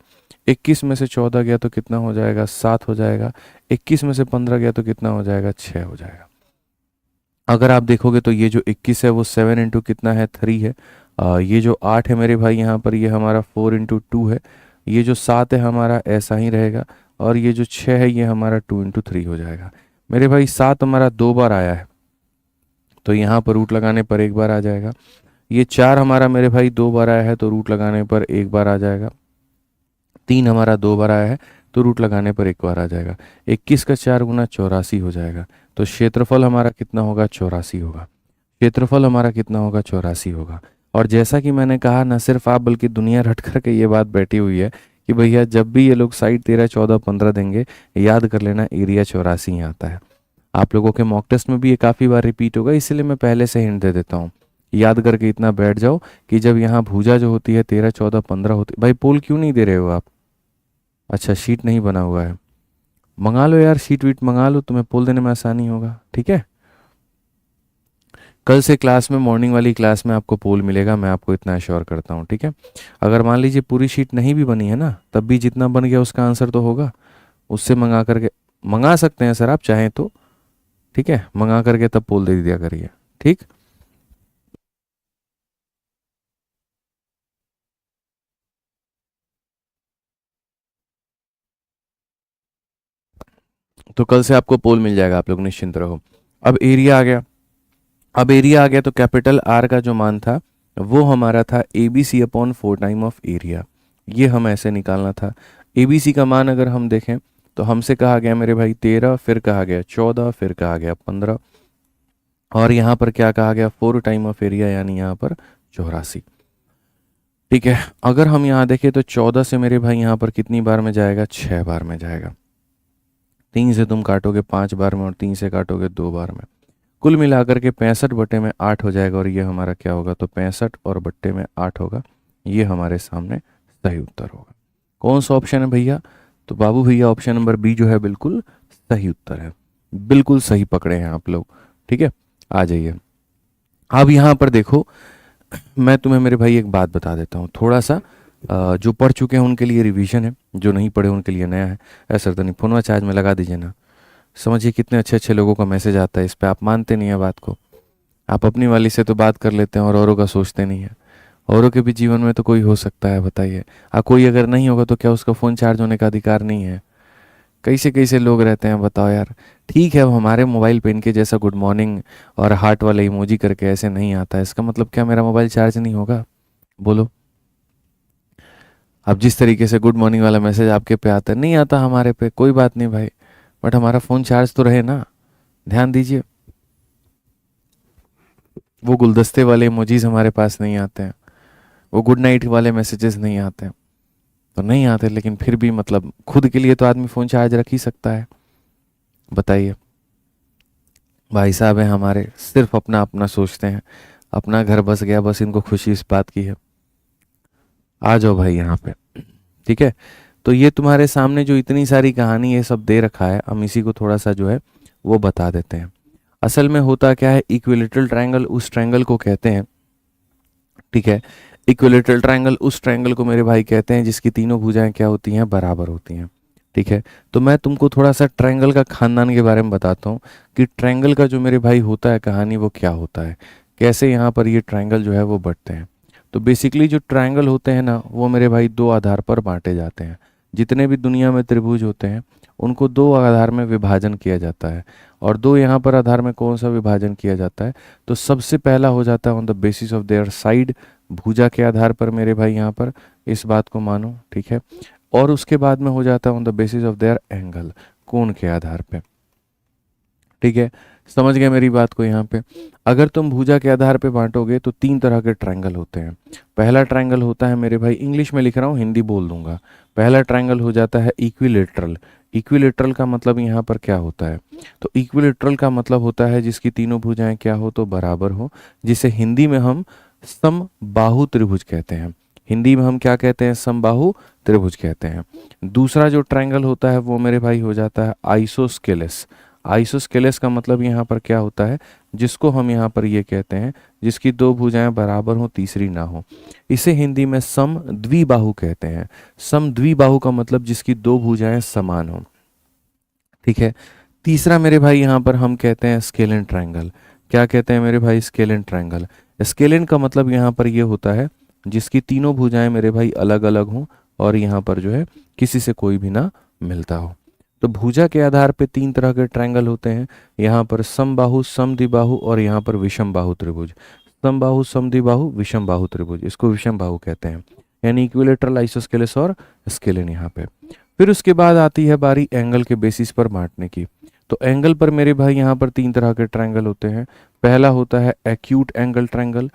21 में से 14 गया तो कितना हो जाएगा, 7 हो जाएगा। 21 में से 15 गया तो कितना हो जाएगा, 6 हो जाएगा। अगर आप देखोगे तो ये जो 21 है वो 7 इंटू कितना है, 3 है। ये जो 8 है मेरे भाई यहाँ पर ये हमारा 4 इंटू 2 है। ये जो 7 है हमारा ऐसा ही रहेगा, और ये जो 6 है ये हमारा 2 इंटू 3 हो जाएगा। मेरे भाई 7 हमारा 2 बार आया है तो यहाँ पर रूट लगाने पर एक बार आ जाएगा। ये 4 हमारा मेरे भाई 2 बार आया है तो रूट लगाने पर एक बार आ जाएगा। 3 हमारा 2 बार आया है तो रूट लगाने पर एक बार आ जाएगा। 21 का 4 गुना 84 हो जाएगा। तो क्षेत्रफल हमारा कितना होगा, 84 होगा। क्षेत्रफल हमारा कितना होगा, 84 होगा। और जैसा कि मैंने कहा, ना सिर्फ आप बल्कि दुनिया रट करके ये बात बैठी हुई है कि भैया जब भी ये लोग साइड 13, 14, 15 देंगे, याद कर लेना एरिया 84 ही आता है। आप लोगों के मॉक टेस्ट में भी ये काफ़ी बार रिपीट होगा, इसलिए मैं पहले से हिंट दे देता हूँ। याद करके इतना बैठ जाओ कि जब यहाँ भुजा जो होती है 13, 14, 15 होती। भाई पोल क्यों नहीं दे रहे हो आप, अच्छा शीट नहीं बना हुआ है, मंगा लो यार, शीट वीट मंगा लो, तुम्हें पोल देने में आसानी होगा। ठीक है, कल से क्लास में, मॉर्निंग वाली क्लास में आपको पोल मिलेगा, मैं आपको इतना अश्योर करता हूँ। ठीक है, अगर मान लीजिए पूरी शीट नहीं भी बनी है ना, तब भी जितना बन गया उसका आंसर तो होगा, उससे मंगा करके मंगा सकते हैं सर आप चाहें तो। ठीक है, मंगा करके तब पोल दे दिया करिए। ठीक, तो कल से आपको पोल मिल जाएगा, आप लोग निश्चिंत रहो। अब एरिया आ गया। अब एरिया आ गया तो कैपिटल आर का जो मान था वो हमारा था A B C upon 4 time of area. ये हम ऐसे निकालना था। ए बी सी का मान अगर हम देखें तो हमसे कहा गया मेरे भाई 13, फिर कहा गया 14, फिर कहा गया 15, और यहाँ पर क्या कहा गया, 4 टाइम ऑफ एरिया यानी यहाँ पर 84। ठीक है, अगर हम यहाँ देखें तो 14 से मेरे भाई यहाँ पर कितनी बार में जाएगा, 6 बार में जाएगा। 3 से तुम काटोगे 5 बार में और 3 से काटोगे 2 बार में। कुल मिलाकर के 65 बट्टे में 8 हो जाएगा, और ये हमारा क्या होगा, तो 65 और बट्टे में 8 होगा। ये हमारे सामने सही उत्तर होगा। कौन सा ऑप्शन है भैया, तो बाबू भैया ऑप्शन नंबर बी जो है बिल्कुल सही उत्तर है। बिल्कुल सही पकड़े हैं आप लोग। ठीक है, आ जाइए। अब यहाँ पर देखो, मैं तुम्हें मेरे भाई एक बात बता देता हूँ, थोड़ा सा जो पढ़ चुके हैं उनके लिए रिवीजन है, जो नहीं पढ़े उनके लिए नया है। ऐसा तो नहीं, फोनवा चार्ज में लगा दीजिए ना। समझिए कितने अच्छे अच्छे लोगों का मैसेज आता है, इस पर आप मानते नहीं है बात को। आप अपनी वाली से तो बात कर लेते हैं और औरों का सोचते नहीं है। औरों के भी जीवन में तो कोई हो सकता है, बताइए। कोई अगर नहीं होगा तो क्या उसका फ़ोन चार्ज होने का अधिकार नहीं है? कैसे कैसे लोग रहते हैं, बताओ यार। ठीक है, अब हमारे मोबाइल पे इनके जैसा गुड मॉर्निंग और हार्ट वाला इमोजी करके ऐसे नहीं आता है, इसका मतलब क्या मेरा मोबाइल चार्ज नहीं होगा? बोलो। अब जिस तरीके से गुड मॉर्निंग वाला मैसेज आपके पे आता है, नहीं आता हमारे पे, कोई बात नहीं भाई, बट हमारा फ़ोन चार्ज तो रहे ना। ध्यान दीजिए, वो गुलदस्ते वाले इमोजीज हमारे पास नहीं आते हैं, वो गुड नाइट वाले मैसेजेस नहीं आते हैं। तो नहीं आते, लेकिन फिर भी मतलब खुद के लिए तो आदमी फ़ोन चार्ज रख ही सकता है, बताइए। भाई साहब है हमारे, सिर्फ अपना अपना सोचते हैं, अपना घर बस गया, बस इनको खुशी इस बात की है। आ जाओ भाई यहाँ पे, ठीक है। तो ये तुम्हारे सामने जो इतनी सारी कहानी ये सब दे रखा है, हम इसी को थोड़ा सा जो है वो बता देते हैं। असल में होता क्या है, इक्विलेटरल ट्रायंगल उस ट्रायंगल को कहते हैं, ठीक है। इक्विलेटरल ट्रायंगल उस ट्रायंगल को मेरे भाई कहते हैं जिसकी तीनों भुजाएं क्या होती हैं, बराबर होती हैं, ठीक है। तो मैं तुमको थोड़ा सा ट्रायंगल का खानदान के बारे में बताता हूँ कि ट्रायंगल का जो मेरे भाई होता है कहानी, वो क्या होता है, कैसे यहाँ पर ये ट्रायंगल जो है वो बढ़ते हैं। तो बेसिकली जो ट्रायंगल होते हैं ना, वो मेरे भाई दो आधार पर बांटे जाते हैं। जितने भी दुनिया में त्रिभुज होते हैं उनको दो आधार में विभाजन किया जाता है। और दो यहाँ पर आधार में कौन सा विभाजन किया जाता है, तो सबसे पहला हो जाता है on the basis of their side, भुजा के आधार पर मेरे भाई यहाँ पर, इस बात को मानो, ठीक है। और उसके बाद में हो जाता है on the basis of their angle, कोण के आधार पे, ठीक है। समझ गए मेरी बात को यहाँ पे। अगर तुम भुजा के आधार पे बांटोगे तो तीन तरह के ट्रायंगल होते हैं। पहला ट्रायंगल होता है मेरे भाई, इंग्लिश में लिख रहा हूँ, हिंदी बोल दूंगा। पहला ट्रायंगल हो जाता है इक्विलेटरल। इक्विलेटरल का मतलब यहाँ पर क्या होता है, तो इक्विलेटरल का मतलब होता है जिसकी तीनों भुजाएं क्या हो, तो बराबर हो, जिसे हिंदी में हम समबाहु त्रिभुज कहते हैं। हिंदी में हम क्या कहते हैं, समबाहु त्रिभुज कहते हैं। दूसरा जो ट्रायंगल होता है वो मेरे भाई हो जाता है आइसोस्केलेस। आइसोस्केलेस का मतलब यहाँ पर क्या होता है, जिसको हम यहाँ पर ये कहते हैं जिसकी दो भुजाएं बराबर हो, तीसरी ना हो। इसे हिंदी में सम द्विबाहु कहते हैं। सम द्विबाहु का मतलब जिसकी दो भुजाएं समान हो, ठीक है। तीसरा मेरे भाई यहाँ पर हम कहते हैं स्केलेन ट्रायंगल। क्या कहते हैं मेरे भाई, स्केलेन ट्रायंगल। स्केलेन का मतलब यहाँ पर ये होता है जिसकी तीनों भुजाएं मेरे भाई अलग अलग हों और यहाँ पर जो है किसी से कोई भी ना मिलता हो। तो भुजा के आधार पे तीन तरह के ट्रायंगल होते हैं, यहाँ पर समबाहु, समद्विबाहु और यहाँ पर विषम बाहु त्रिभुज। समबाहु, समद्विबाहु, विषम बाहु त्रिभुज, इसको विषम बाहु कहते हैं, यानी इक्विलेटरल, आइसोस्केलेस और स्केलेन यहाँ पे। फिर उसके बाद आती है बारी एंगल के बेसिस पर बांटने की। तो एंगल पर मेरे भाई यहाँ पर तीन तरह के ट्रायंगल होते हैं। पहला होता है एक्यूट एंगल ट्रायंगल,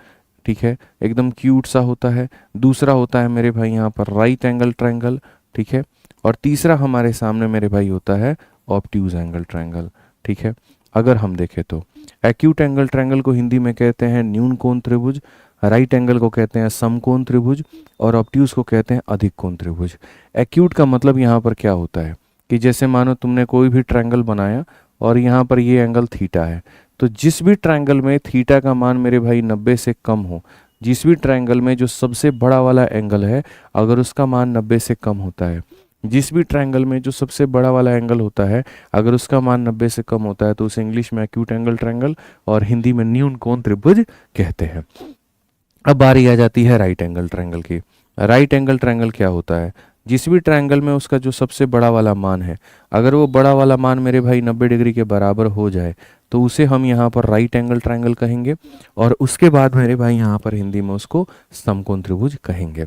ठीक है, एकदम क्यूट सा होता है। दूसरा होता है मेरे भाई यहाँ पर राइट एंगल ट्रायंगल, ठीक है। और तीसरा हमारे सामने मेरे भाई होता है ऑब्ट्यूज एंगल ट्रायंगल, ठीक है। अगर हम देखें तो एक्यूट एंगल ट्रायंगल को हिंदी में कहते हैं न्यून कोण त्रिभुज, राइट एंगल को कहते हैं समकोण त्रिभुज और ऑब्ट्यूज को कहते हैं अधिक कोण त्रिभुज। एक्यूट का मतलब यहाँ पर क्या होता है कि जैसे मानो तुमने कोई भी ट्रायंगल बनाया और यहाँ पर ये एंगल थीटा है, तो जिस भी ट्रायंगल में थीटा का मान मेरे भाई 90 से कम हो, जिस भी ट्रायंगल में जो सबसे बड़ा वाला एंगल है अगर उसका मान 90 से कम होता है, जिस भी ट्रायंगल में जो सबसे बड़ा वाला एंगल होता है अगर उसका मान 90 से कम होता है, तो उसे इंग्लिश में एक्यूट एंगल ट्रायंगल और हिंदी में न्यून कोण त्रिभुज कहते हैं। अब बारी आ जाती है राइट एंगल ट्रायंगल की। राइट एंगल ट्रायंगल क्या होता है, जिस भी ट्रायंगल में उसका जो सबसे बड़ा वाला मान है अगर वो बड़ा वाला मान मेरे भाई 90 डिग्री के बराबर हो जाए तो उसे हम यहाँ पर राइट एंगल ट्रायंगल कहेंगे। और उसके बाद मेरे भाई यहाँ पर हिंदी में उसको समकोण त्रिभुज कहेंगे।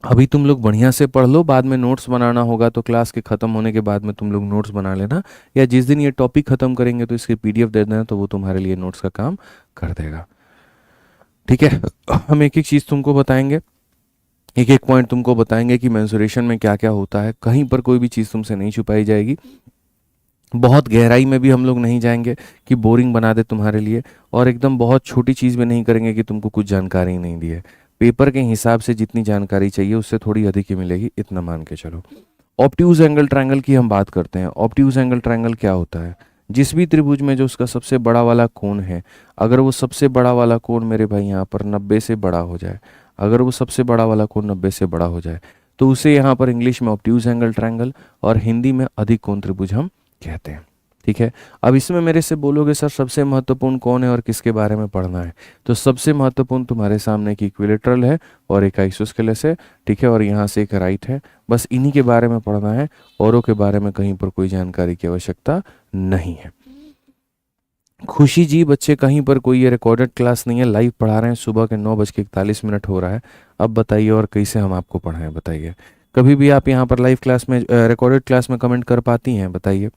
अभी तुम लोग बढ़िया से पढ़ लो, बाद में नोट्स बनाना होगा तो क्लास के ख़त्म होने के बाद में तुम लोग नोट्स बना लेना, या जिस दिन ये टॉपिक ख़त्म करेंगे तो इसकी पीडीएफ दे देना, तो वो तुम्हारे लिए नोट्स का काम कर देगा, ठीक है। हम एक एक चीज़ तुमको बताएंगे, एक एक पॉइंट तुमको बताएंगे कि मेंसुरेशन में क्या क्या होता है, कहीं पर कोई भी चीज़ तुमसे नहीं छुपाई जाएगी। बहुत गहराई में भी हम लोग नहीं जाएंगे कि बोरिंग बना दे तुम्हारे लिए, और एकदम बहुत छोटी चीज़ भी नहीं करेंगे कि तुमको कुछ जानकारी नहीं दी है। पेपर के हिसाब से जितनी जानकारी चाहिए उससे थोड़ी अधिक ही मिलेगी, इतना मान के चलो। ऑब्ट्यूज एंगल ट्रायंगल की हम बात करते हैं। ऑब्ट्यूज एंगल ट्रायंगल क्या होता है, जिस भी त्रिभुज में जो उसका सबसे बड़ा वाला कोण है अगर वो सबसे बड़ा वाला कोण मेरे भाई यहाँ पर 90 से बड़ा हो जाए, अगर वो सबसे बड़ा वाला कोण 90 से बड़ा हो जाए तो उसे यहाँ पर इंग्लिश में ऑब्ट्यूज एंगल ट्रायंगल और हिंदी में अधिक कोण त्रिभुज हम कहते हैं। ठीक है। अब इसमें मेरे से बोलोगे सर सबसे महत्वपूर्ण कौन है और किसके बारे में पढ़ना है, तो सबसे महत्वपूर्ण तुम्हारे सामने एक इक्विलेटरल है और एक आइसोस्केलेस है, ठीक है, और यहाँ से एक राइट है। बस इन्हीं के बारे में पढ़ना है, औरों के बारे में कहीं पर कोई जानकारी की आवश्यकता नहीं है। खुशी जी बच्चे, कहीं पर कोई ये रिकॉर्डेड क्लास नहीं है, लाइव पढ़ा रहे हैं, सुबह के 9:41 हो रहा है। अब बताइए और कैसे हम आपको पढ़ाएं, बताइए। कभी भी आप यहाँ पर लाइव क्लास में रिकॉर्डेड क्लास में कमेंट कर पाती हैं, बताइए।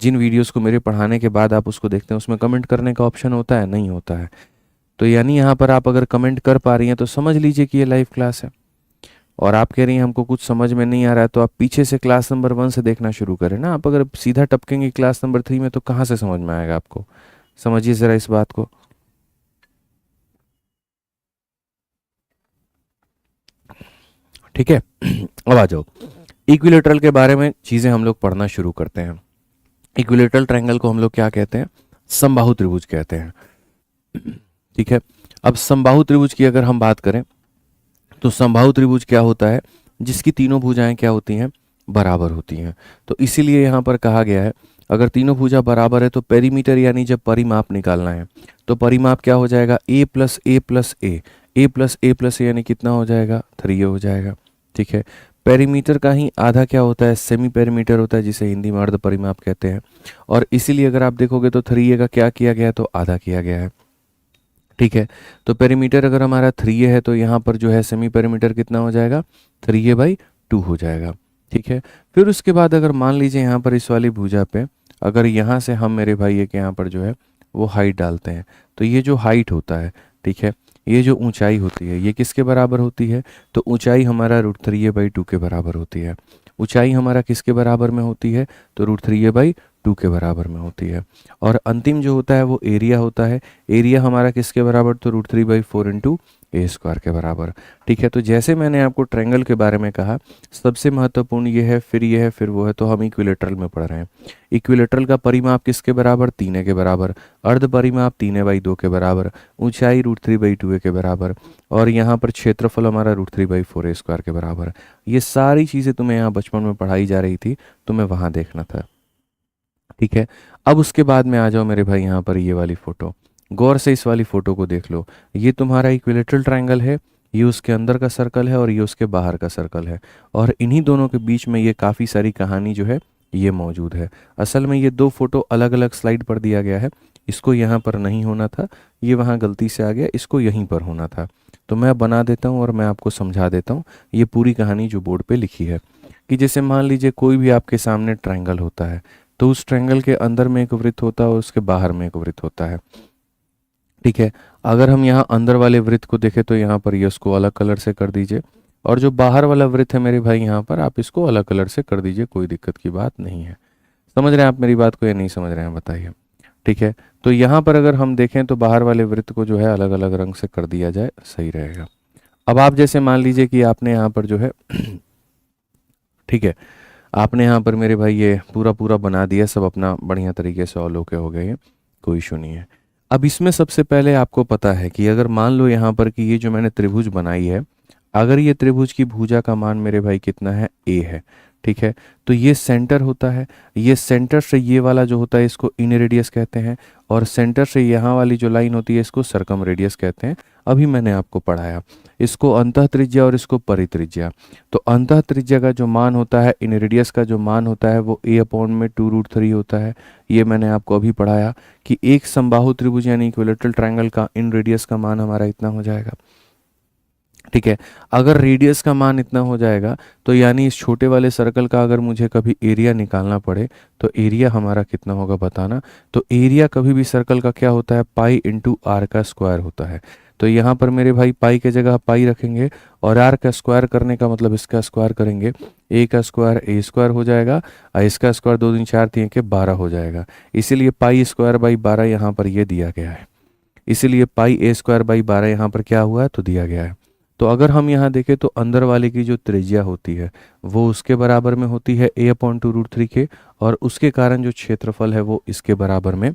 जिन वीडियोस को मेरे पढ़ाने के बाद आप उसको देखते हैं उसमें कमेंट करने का ऑप्शन होता है, नहीं होता है। तो यानी यहाँ पर आप अगर कमेंट कर पा रही हैं तो समझ लीजिए कि ये लाइव क्लास है। और आप कह रही हैं हमको कुछ समझ में नहीं आ रहा है, तो आप पीछे से क्लास नंबर 1 से देखना शुरू करें ना। आप अगर सीधा टपकेंगे क्लास नंबर 3 में तो कहाँ से समझ में आएगा आपको, समझिए ज़रा इस बात को। ठीक है। अब आ जाओ इक्विलेटरल के बारे में चीज़ें हम लोग पढ़ना शुरू करते हैं। इक्विलेटरल ट्रायंगल को हम लोग क्या कहते हैं, समबाहु त्रिभुज कहते हैं। ठीक है। अब समबाहु त्रिभुज की अगर हम बात करें तो समबाहु त्रिभुज क्या होता है, जिसकी तीनों भुजाएं क्या होती हैं, बराबर होती हैं। तो इसीलिए यहाँ पर कहा गया है अगर तीनों भुजा बराबर है तो पेरीमीटर यानी जब परिमाप निकालना है तो परिमाप क्या हो जाएगा, a plus A plus A plus A plus A यानी कितना हो जाएगा, 3a हो जाएगा। ठीक है। पेरीमीटर का ही आधा क्या होता है, सेमी पेरीमीटर होता है, जिसे हिंदी में अर्ध परिमाप कहते हैं। और इसीलिए अगर आप देखोगे तो 3a का क्या किया गया है, तो आधा किया गया है। ठीक है। तो पेरीमीटर अगर हमारा 3a है तो यहाँ पर जो है सेमी पेरीमीटर कितना हो जाएगा, 3a/2 हो जाएगा। ठीक है। फिर उसके बाद अगर मान लीजिए यहाँ पर इस वाली भुजा पे अगर यहाँ से हम मेरे भाई एक यहाँ पर जो है वो हाइट डालते हैं, तो ये जो हाइट होता है, ठीक है, ये जो ऊंचाई होती है ये किसके बराबर होती है, तो ऊंचाई हमारा √3a/2 के बराबर होती है। ऊंचाई हमारा किसके बराबर में होती है, तो √3a/2 के बराबर में होती है। और अंतिम जो होता है वो एरिया होता है। एरिया हमारा किसके बराबर, तो √3/4 इंटू a² के बराबर। ठीक है। तो जैसे मैंने आपको ट्रायंगल के बारे में कहा सबसे महत्वपूर्ण ये है, फिर ये है, फिर वो है, तो हम इक्विलेटरल में पढ़ रहे हैं। इक्विलेटरल का परिमाप किसके बराबर, 3a के बराबर। अर्ध परिमाप 3a/2 के बराबर। ऊंचाई √3/2a के बराबर। और यहाँ पर क्षेत्रफल हमारा √3/4a² के बराबर। ये सारी चीज़ें तुम्हें यहाँ बचपन में पढ़ाई जा रही थी, तुम्हें वहाँ देखना था। ठीक है। अब उसके बाद में आ जाओ मेरे भाई यहाँ पर ये वाली फोटो, गौर से इस वाली फोटो को देख लो। ये तुम्हारा इक्विलेटरल ट्रायंगल है, ये उसके अंदर का सर्कल है और ये उसके बाहर का सर्कल है। और इन्हीं दोनों के बीच में ये काफ़ी सारी कहानी जो है ये मौजूद है। असल में ये दो फोटो अलग अलग स्लाइड पर दिया गया है। इसको यहाँ पर नहीं होना था, ये वहाँ गलती से आ गया, इसको यहीं पर होना था। तो मैं बना देता हूँ और मैं आपको समझा देता हूँ ये पूरी कहानी जो बोर्ड पे लिखी है। कि जैसे मान लीजिए कोई भी आपके सामने ट्रायंगल होता है, तो उस ट्रायंगल के अंदर में एक वृत्त होता है और उसके बाहर में एक वृत्त होता है। ठीक है। अगर हम यहाँ अंदर वाले वृत्त को देखें तो यहाँ पर ये उसको अलग कलर से कर दीजिए, और जो बाहर वाला वृत्त है मेरे भाई यहाँ पर आप इसको अलग कलर से कर दीजिए, कोई दिक्कत की बात नहीं है। समझ रहे हैं आप मेरी बात को या नहीं समझ रहे हैं, बताइए। ठीक है। तो यहाँ पर अगर हम देखें तो बाहर वाले वृत्त को जो है अलग अलग रंग से कर दिया जाए, सही रहेगा। अब आप जैसे मान लीजिए कि आपने यहाँ पर जो है ठीक है, आपने यहाँ पर मेरे भाई ये पूरा पूरा बना दिया, सब अपना बढ़िया तरीके से ऑल ओके हो गए हैं, कोई इशू नहीं है। अब इसमें सबसे पहले आपको पता है कि अगर मान लो यहाँ पर कि ये जो मैंने त्रिभुज बनाई है, अगर ये त्रिभुज की भुजा का मान मेरे भाई कितना है, a है। ठीक है। तो ये सेंटर होता है, ये सेंटर से ये वाला जो होता है इसको इन रेडियस कहते हैं, और सेंटर से यहाँ वाली जो लाइन होती है इसको सरकम रेडियस कहते हैं। अभी मैंने आपको पढ़ाया इसको अंतः त्रिज्या और इसको परित्रिज्या। तो अंतः त्रिज्या का जो मान होता है, इन रेडियस का जो मान होता है वो a/2√3 होता है। ये मैंने आपको अभी पढ़ाया कि एक समबाहु त्रिभुज यानी इक्विलेटरल ट्रायंगल का इन रेडियस का मान हमारा इतना हो जाएगा। ठीक है। अगर रेडियस का मान इतना हो जाएगा तो यानी इस छोटे वाले सर्कल का अगर मुझे कभी एरिया निकालना पड़े तो एरिया हमारा कितना होगा बताना। तो एरिया कभी भी सर्कल का क्या होता है, पाई इंटू आर का स्क्वायर होता है। तो यहाँ पर मेरे भाई पाई के जगह पाई रखेंगे और आर का स्क्वायर करने का मतलब इसका स्क्वायर करेंगे, ए का स्क्वायर a² हो जाएगा और इसका स्क्वायर 2 3 4 3 के 12 हो जाएगा। इसीलिए π²/12 यहाँ पर ये दिया गया है। इसीलिए πa²/12 यहाँ पर क्या हुआ है, तो दिया गया है। तो अगर हम यहाँ देखें तो अंदर वाले की जो त्रिज्या होती है वो उसके बराबर में होती है a/2√3 के, और उसके कारण जो क्षेत्रफल है वो इसके बराबर में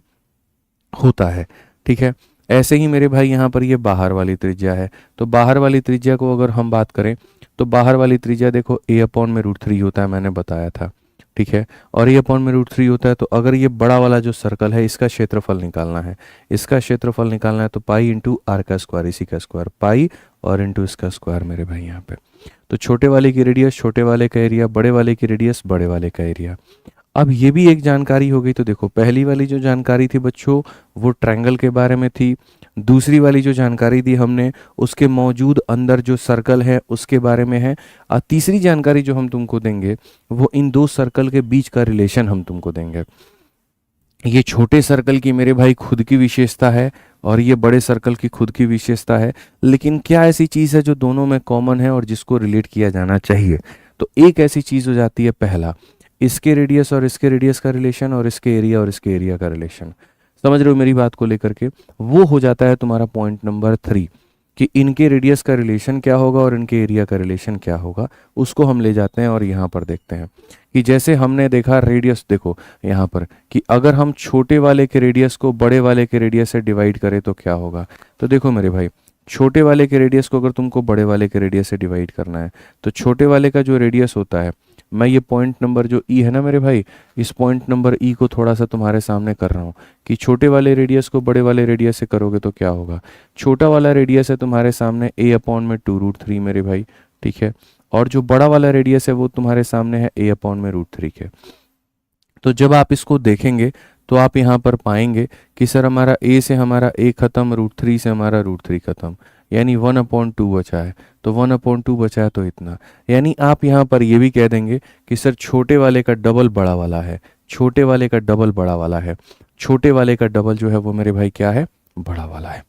होता है। ठीक है। ऐसे ही मेरे भाई यहाँ पर ये बाहर वाली त्रिज्या है, तो बाहर वाली त्रिज्या को अगर हम बात करें तो बाहर वाली त्रिज्या देखो a/√3 होता है, मैंने बताया था। ठीक है। और ये अपॉन में रूट थ्री होता है। तो अगर ये बड़ा वाला जो सर्कल है इसका क्षेत्रफल निकालना है, इसका क्षेत्रफल निकालना है तो पाई इंटू आर का स्क्वायर, इसी का स्क्वायर पाई और इंटू इसका स्क्वायर मेरे भाई यहाँ पे। तो छोटे वाले की रेडियस छोटे वाले का एरिया, बड़े वाले की रेडियस बड़े वाले का एरिया। अब ये भी एक जानकारी हो गई। तो देखो पहली वाली जो जानकारी थी बच्चों वो ट्रायंगल के बारे में थी, दूसरी वाली जो जानकारी दी हमने उसके मौजूद अंदर जो सर्कल है उसके बारे में है, और तीसरी जानकारी जो हम तुमको देंगे वो इन दो सर्कल के बीच का रिलेशन हम तुमको देंगे। ये छोटे सर्कल की मेरे भाई खुद की विशेषता है और ये बड़े सर्कल की खुद की विशेषता है, लेकिन क्या ऐसी चीज़ है जो दोनों में कॉमन है और जिसको रिलेट किया जाना चाहिए? तो एक ऐसी चीज़ हो जाती है, पहला इसके रेडियस और इसके रेडियस का रिलेशन और इसके एरिया और इसके एरिया का रिलेशन। समझ रहे हो मेरी बात को लेकर के? वो हो जाता है तुम्हारा पॉइंट नंबर 3 कि इनके रेडियस का रिलेशन क्या होगा और इनके एरिया का रिलेशन क्या होगा, उसको हम ले जाते हैं और यहाँ पर देखते हैं कि जैसे हमने देखा रेडियस, देखो यहाँ पर कि अगर हम छोटे वाले के रेडियस को बड़े वाले के रेडियस से डिवाइड करें तो क्या होगा। तो देखो मेरे भाई छोटे वाले के रेडियस को अगर तुमको बड़े वाले के रेडियस से डिवाइड करना है तो छोटे वाले का जो रेडियस होता है, मैं ये पॉइंट नंबर जो ई है ना मेरे भाई, इस पॉइंट नंबर ई को थोड़ा सा तुम्हारे सामने कर रहा हूँ कि छोटे वाले रेडियस को बड़े वाले रेडियस से करोगे तो क्या होगा। छोटा वाला रेडियस है तुम्हारे सामने ए अपॉन में 2√3 मेरे भाई, ठीक है। और जो बड़ा वाला रेडियस है वो तुम्हारे सामने है ए अपॉन में √3 के। तो जब आप इसको देखेंगे तो आप यहाँ पर पाएंगे कि सर हमारा ए से हमारा ए खत्म, √3 से हमारा √3 खत्म, यानी 1/2 बचा है। तो 1/2 बचा है तो इतना, यानी आप यहाँ पर ये भी कह देंगे कि सर छोटे वाले का डबल बड़ा वाला है, छोटे वाले का डबल बड़ा वाला है, छोटे वाले का डबल जो है वो मेरे भाई क्या है, बड़ा वाला है।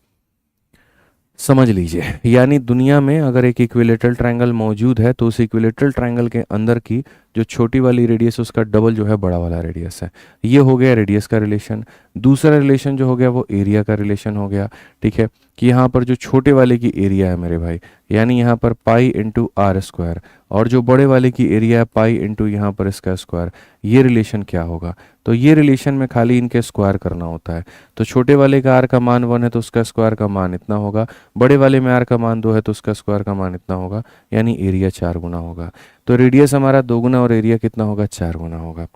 समझ लीजिए, यानी दुनिया में अगर एक इक्विलेटरल ट्रायंगल मौजूद है तो उस इक्विलेटरल ट्रायंगल के अंदर की जो छोटी वाली रेडियस उसका डबल जो है बड़ा वाला रेडियस है। ये हो गया रेडियस का रिलेशन। दूसरा रिलेशन जो हो गया वो एरिया का रिलेशन हो गया, ठीक है, कि यहाँ पर जो छोटे वाले की एरिया है मेरे भाई, यानी यहाँ पर पाई इंटू आर स्क्वायर, और जो बड़े वाले की एरिया है पाई इंटू यहाँ पर इसका स्क्वायर, ये रिलेशन क्या होगा। तो ये रिलेशन में खाली इनके स्क्वायर करना होता है। तो छोटे वाले का आर का मान 1 है तो उसका स्क्वायर का मान इतना होगा, बड़े वाले में आर का मान 2 है तो उसका स्क्वायर का मान इतना होगा, यानी एरिया 4 गुना होगा। तो रेडियस हमारा 2 गुना और एरिया कितना होगा, 4 गुना होगा,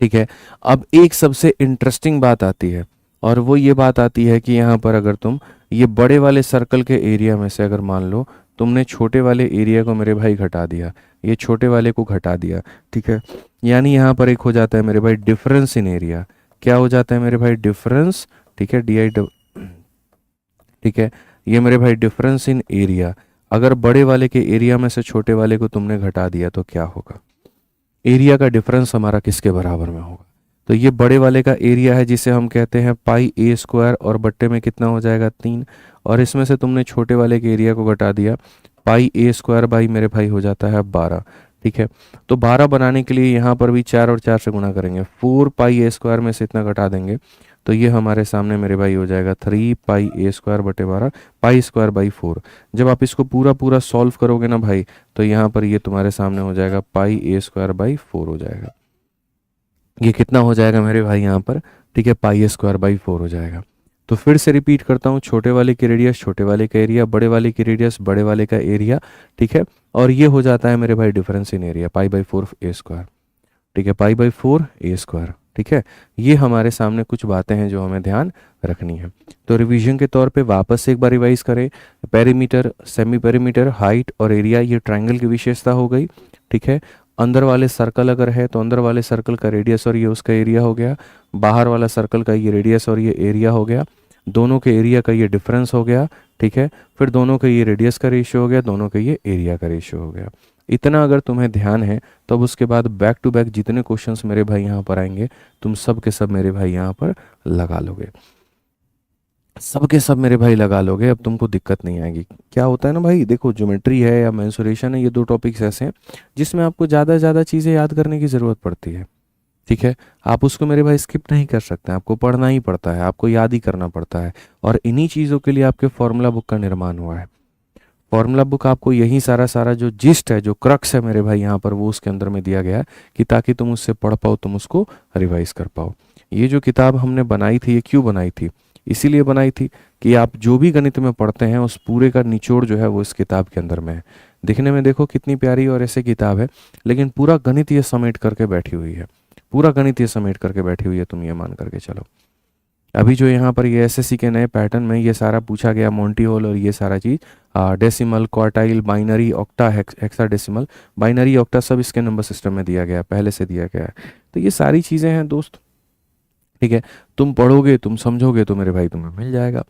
ठीक है। अब एक सबसे इंटरेस्टिंग बात आती है और वो ये बात आती है कि यहाँ पर अगर तुम ये बड़े वाले सर्कल के एरिया में से अगर मान लो तुमने छोटे वाले एरिया को मेरे भाई घटा दिया, ये छोटे वाले को घटा दिया, ठीक है, यानी यहाँ पर एक हो जाता है मेरे भाई डिफरेंस इन एरिया। क्या हो जाता है मेरे भाई, डिफरेंस, ठीक है, ठीक है, ये मेरे भाई डिफरेंस इन एरिया। अगर बड़े वाले के एरिया में से छोटे वाले को तुमने घटा दिया तो क्या होगा, एरिया का डिफरेंस हमारा किसके बराबर में होगा। तो ये बड़े वाले का एरिया है जिसे हम कहते हैं पाई ए स्क्वायर, और बट्टे में कितना हो जाएगा 3, और इसमें से तुमने छोटे वाले के एरिया को घटा दिया, पाई ए स्क्वायर बाई मेरे भाई हो जाता है 12, ठीक है। तो 12 बनाने के लिए यहाँ पर भी 4 और 4 से गुणा करेंगे, 4 पाई ए स्क्वायर में से इतना घटा देंगे तो ये हमारे सामने मेरे भाई हो जाएगा 3 पाई ए स्क्वायर बटे 12 पाई स्क्वायर बाई 4। जब आप इसको पूरा पूरा सॉल्व करोगे ना भाई तो यहाँ पर ये तुम्हारे सामने हो जाएगा पाई ए स्क्वायर बाई 4 हो जाएगा। ये कितना हो जाएगा मेरे भाई यहाँ पर, ठीक है, पाई ए स्क्वायर बाई 4 हो जाएगा। तो फिर से रिपीट करता हूँ, छोटे वाले की रेडियस छोटे वाले का एरिया, बड़े वाले की रेडियस बड़े वाले का एरिया, ठीक है, और ये हो जाता है मेरे भाई difference in area pi by 4 A square, ठीक है, पाई बाई 4 ए स्क्वायर, ठीक है। ये हमारे सामने कुछ बातें हैं जो हमें ध्यान रखनी है। तो रिवीजन के तौर पे वापस से एक बार रिवाइज करें, पेरीमीटर, सेमी पेरीमीटर, हाइट और एरिया ये ट्रायंगल की विशेषता हो गई, ठीक है। अंदर वाले सर्कल अगर है तो अंदर वाले सर्कल का रेडियस और ये उसका एरिया हो गया, बाहर वाला सर्कल का ये रेडियस और ये एरिया हो गया, दोनों के एरिया का ये डिफरेंस हो गया, ठीक है, फिर दोनों के ये रेडियस का रेशियो हो गया, दोनों के ये एरिया का रेशियो हो गया। इतना अगर तुम्हें ध्यान है तो अब उसके बाद बैक टू बैक जितने क्वेश्चंस मेरे भाई यहाँ पर आएंगे तुम सब के सब मेरे भाई यहाँ पर लगा लोगे, सब के सब मेरे भाई लगा लोगे, अब तुमको दिक्कत नहीं आएगी। क्या होता है ना भाई, देखो ज्योमेट्री है या मेंसुरेशन है, ये दो टॉपिक्स ऐसे हैं जिसमें आपको ज़्यादा से ज़्यादा चीज़ें याद करने की ज़रूरत पड़ती है, ठीक है। आप उसको मेरे भाई स्किप नहीं कर सकते, आपको पढ़ना ही पड़ता है, आपको याद ही करना पड़ता है, और इन्हीं चीज़ों के लिए आपके फॉर्मूला बुक का निर्माण हुआ है। फॉर्मूला बुक आपको यही सारा सारा जो जिस्ट है, जो क्रक्स है मेरे भाई यहाँ पर, वो उसके अंदर में दिया गया है कि ताकि तुम उससे पढ़ पाओ, तुम उसको रिवाइज कर पाओ। ये जो किताब हमने बनाई थी ये क्यों बनाई थी, इसीलिए बनाई थी कि आप जो भी गणित में पढ़ते हैं उस पूरे का निचोड़ जो है वो इस किताब के अंदर में है। दिखने में देखो कितनी प्यारी और ऐसे किताब है, लेकिन पूरा गणित ये समेट करके बैठी हुई है, पूरा गणित ये समेट करके बैठी हुई है, तुम ये मान करके चलो। अभी जो यहाँ पर ये एसएससी के नए पैटर्न में ये सारा पूछा गया, मोंटी हॉल और ये सारा चीज़, decimal, quartile, binary, octa, hexadecimal, binary, octa, सब इसके नंबर सिस्टम में दिया गया है, पहले से दिया गया है। तो ये सारी चीज़ें हैं दोस्त, ठीक है, तुम पढ़ोगे, तुम समझोगे तो मेरे भाई तुम्हें मिल जाएगा।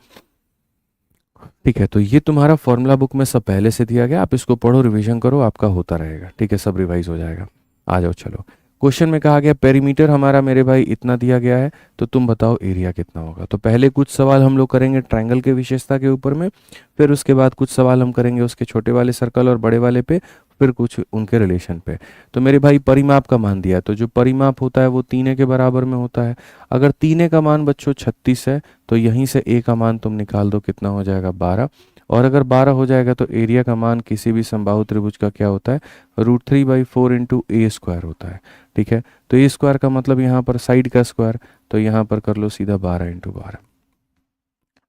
ठीक है, तो ये तुम्हारा फॉर्मूला बुक में सब पहले से दिया गया, आप इसको पढ़ो, रिवीजन करो, आपका होता रहेगा। ठीक है, सब रिवाइज हो जाएगा। आ जाओ चलो, क्वेश्चन में कहा गया पेरीमीटर हमारा मेरे भाई इतना दिया गया है, तो तुम बताओ एरिया कितना होगा। तो पहले कुछ सवाल हम लोग करेंगे ट्रायंगल के विशेषता के ऊपर में, फिर उसके बाद कुछ सवाल हम करेंगे उसके छोटे वाले सर्कल और बड़े वाले पे, फिर कुछ उनके रिलेशन पे। तो मेरे भाई परिमाप का मान दिया है, तो जो परिमाप होता है वो 3 के बराबर में होता है। अगर 3 का मान बच्चों 36 है, तो यहीं से ए का मान तुम निकाल दो, कितना हो जाएगा 12। और अगर 12 हो जाएगा तो एरिया का मान किसी भी समबाहु त्रिभुज का क्या होता है, √3/4 इंटू ए स्क्वायर होता है। ठीक है, तो ए स्क्वायर का मतलब यहाँ पर साइड का स्क्वायर, तो यहाँ पर कर लो सीधा 12 इंटू 12।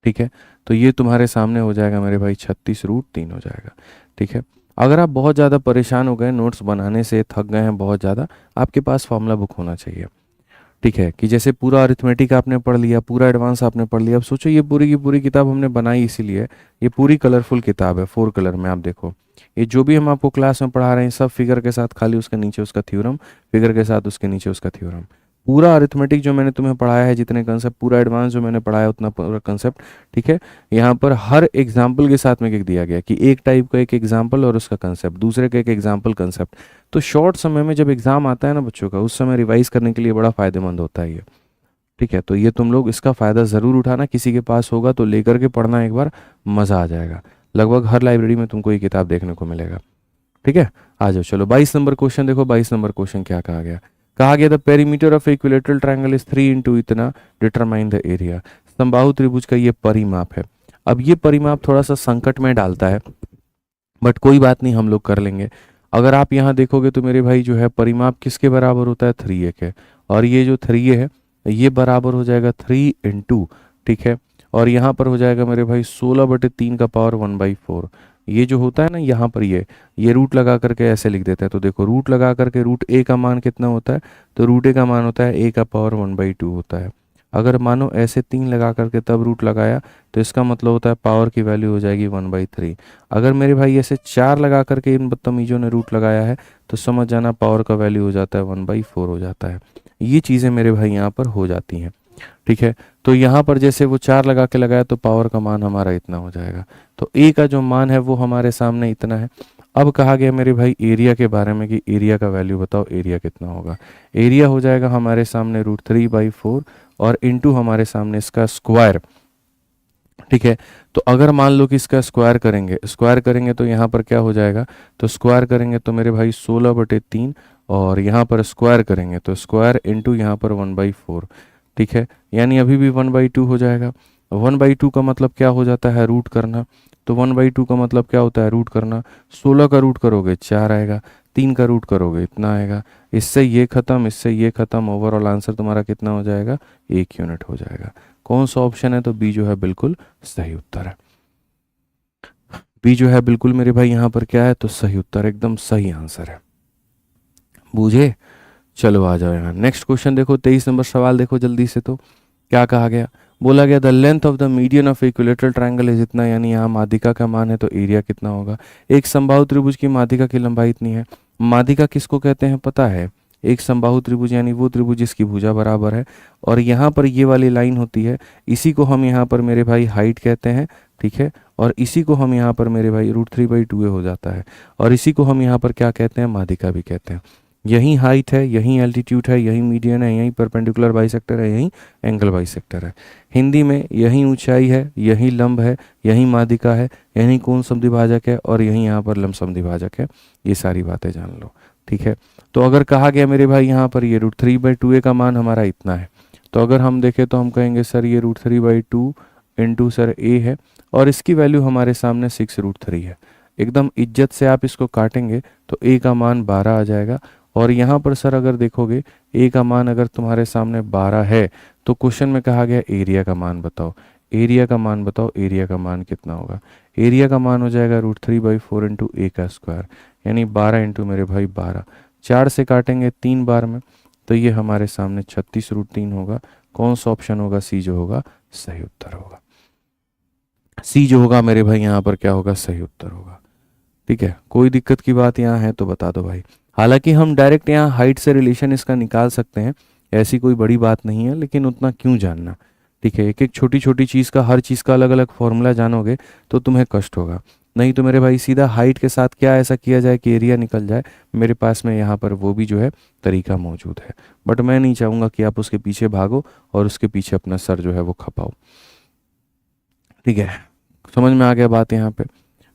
ठीक है, तो ये तुम्हारे सामने हो जाएगा मेरे भाई 36√3 हो जाएगा। ठीक है, अगर आप बहुत ज़्यादा परेशान हो गए, नोट्स बनाने से थक गए हैं बहुत ज़्यादा, आपके पास फॉर्मूला बुक होना चाहिए। ठीक है, कि जैसे पूरा अरिथमेटिक आपने पढ़ लिया, पूरा एडवांस आपने पढ़ लिया, अब सोचो ये पूरी की पूरी किताब हमने बनाई इसीलिए, ये पूरी कलरफुल किताब है, 4 कलर में। आप देखो ये जो भी हम आपको क्लास में पढ़ा रहे हैं सब फिगर के साथ, खाली उसके नीचे उसका थ्योरम, फिगर के साथ उसके नीचे उसका थ्योरम। पूरा अरिथमेटिक जो मैंने तुम्हें पढ़ाया है, जितने कंसेप्ट, पूरा एडवांस जो मैंने पढ़ाया उतना पूरा कंसेप्ट। ठीक है, यहाँ पर हर एग्जाम्पल के साथ में एक दिया गया कि एक टाइप का एक एग्जाम्पल और उसका कंसेप्ट, दूसरे का एक एग्जाम्पल कंसेप्ट। तो शॉर्ट समय में जब एग्जाम आता है ना बच्चों का, उस समय रिवाइज करने के लिए बड़ा फायदेमंद होता है ये। ठीक है, तो ये तुम लोग इसका फ़ायदा ज़रूर उठाना, किसी के पास होगा तो लेकर के पढ़ना एक बार, मज़ा आ जाएगा। लगभग हर लाइब्रेरी में तुमको ये किताब देखने को मिलेगा। ठीक है, आ जाओ चलो 22 नंबर क्वेश्चन देखो। 22 नंबर क्वेश्चन क्या कहा गया, कहा गया the perimeter of equilateral triangle is 3 into इतना, डिटरमाइन द एरिया। समबाहु त्रिभुज का ये परिमाप है। अब ये परिमाप थोड़ा सा संकट में डालता है, बट कोई बात नहीं, हम लोग कर लेंगे। अगर आप यहाँ देखोगे तो मेरे भाई जो है परिमाप किसके बराबर होता है, 3a के, और ये जो 3a है ये बराबर हो जाएगा 3 इंटू, ठीक है, और यहाँ पर हो जाएगा मेरे भाई 16/3 का पावर 1/4। ये जो होता है ना यहाँ पर ये रूट लगा करके ऐसे लिख देते हैं। तो देखो रूट लगा करके रूट ए का मान कितना होता है, तो रूट ए का मान होता है ए का पावर 1/2 होता है। अगर मानो ऐसे 3 लगा करके तब रूट लगाया, तो इसका मतलब होता है पावर की वैल्यू हो जाएगी 1/3। अगर मेरे भाई ऐसे 4 लगा करके इन बदतमीजों ने रूट लगाया है, तो समझ जाना पावर का वैल्यू हो जाता है 1/4 हो जाता है। ये चीज़ें मेरे भाई यहाँ पर हो जाती हैं। ठीक है, तो यहाँ पर जैसे वो 4 लगा के लगाया तो पावर का मान हमारा इतना हो जाएगा। तो ए का जो मान है वो हमारे सामने इतना है। अब कहा गया मेरे भाई एरिया के बारे में कि एरिया का वैल्यू बताओ, एरिया कितना होगा। एरिया हो जाएगा हमारे सामने √3/4 और इंटू हमारे सामने इसका स्क्वायर। ठीक है, तो अगर मान लो कि इसका स्क्वायर करेंगे तो यहाँ पर क्या हो जाएगा, तो स्क्वायर करेंगे तो मेरे भाई 16/3, और यहाँ पर स्क्वायर करेंगे तो स्क्वायर इंटू यहाँ पर 1/4। ठीक है, यानी अभी भी 1/2 हो जाएगा। 1/2 का मतलब क्या हो जाता है, रूट करना। तो 1/2 का मतलब क्या होता है, रूट करना। 16 का रूट करोगे 4 आएगा, 3 का रूट करोगे इतना आएगा, इससे ये खत्म, इससे ये खत्म, ओवरऑल आंसर तुम्हारा कितना हो जाएगा, 1 यूनिट हो जाएगा। कौन सा ऑप्शन है, तो बी जो है बिल्कुल सही उत्तर है। बी जो है बिल्कुल मेरे भाई यहाँ पर क्या है, तो सही उत्तर, एकदम सही आंसर है। बूझे, चलो आ जाओ यहाँ नेक्स्ट क्वेश्चन देखो। 23 नंबर सवाल देखो जल्दी से। तो क्या कहा गया, बोला गया the length of the median of equilateral triangle is इतना, यानी यहाँ माध्यिका का मान है तो एरिया कितना होगा। एक समबाहु त्रिभुज की माध्यिका की लंबाई इतनी है। माध्यिका किसको कहते हैं पता है, एक समबाहु त्रिभुज यानी वो त्रिभुज जिसकी भुजा बराबर है, और यहाँ पर ये वाली लाइन होती है, इसी को हम यहाँ पर मेरे भाई हाइट कहते हैं। ठीक है, और इसी को हम यहाँ पर मेरे भाई √3/2 हो जाता है, और इसी को हम यहाँ पर क्या कहते हैं, माध्यिका भी कहते हैं। यही हाइट है, यही एल्टीट्यूड है, यही मीडियन है, यही परपेंडिकुलर बाइसेक्टर है, यही एंगल बाइसेक्टर है। हिंदी में यही ऊंचाई है, यही लंब है, यही माध्यिका है, यही कोण समद्विभाजक है, और यही यहाँ पर लंब समद्विभाजक है। ये सारी बातें जान लो। ठीक है, तो अगर कहा गया मेरे भाई यहाँ पर ये √3/2a का मान हमारा इतना है, तो अगर हम देखें तो हम कहेंगे सर ये √3/2 इंटू सर a है, और इसकी वैल्यू हमारे सामने 6√3 है। एकदम इज्जत से आप इसको काटेंगे तो a का मान 12 आ जाएगा। और यहाँ पर सर अगर देखोगे a का मान अगर तुम्हारे सामने 12 है, तो क्वेश्चन में कहा गया एरिया का मान बताओ। एरिया का मान बताओ, एरिया का मान कितना होगा। एरिया का मान हो जाएगा √3/4 इंटू ए का स्क्वायर, यानी 12 इंटू मेरे भाई 12। 4 से काटेंगे 3 बार में, तो ये हमारे सामने 36√3 होगा। कौन सा ऑप्शन होगा? सी जो होगा सही उत्तर होगा। सी जो होगा मेरे भाई यहाँ पर क्या होगा? सही उत्तर होगा। ठीक है, कोई दिक्कत की बात यहाँ है तो बता दो भाई। हालांकि हम डायरेक्ट यहाँ हाइट से रिलेशन इसका निकाल सकते हैं, ऐसी कोई बड़ी बात नहीं है, लेकिन उतना क्यों जानना। ठीक है, एक एक छोटी छोटी चीज़ का, हर चीज़ का अलग अलग फॉर्मूला जानोगे तो तुम्हें कष्ट होगा। नहीं तो मेरे भाई सीधा हाइट के साथ क्या ऐसा किया जाए कि एरिया निकल जाए, मेरे पास में यहाँ पर वो भी जो है तरीका मौजूद है। बट मैं नहीं चाहूँगा कि आप उसके पीछे भागो और उसके पीछे अपना सर जो है वो खपाओ। ठीक है, समझ में आ गया बात यहाँ पे।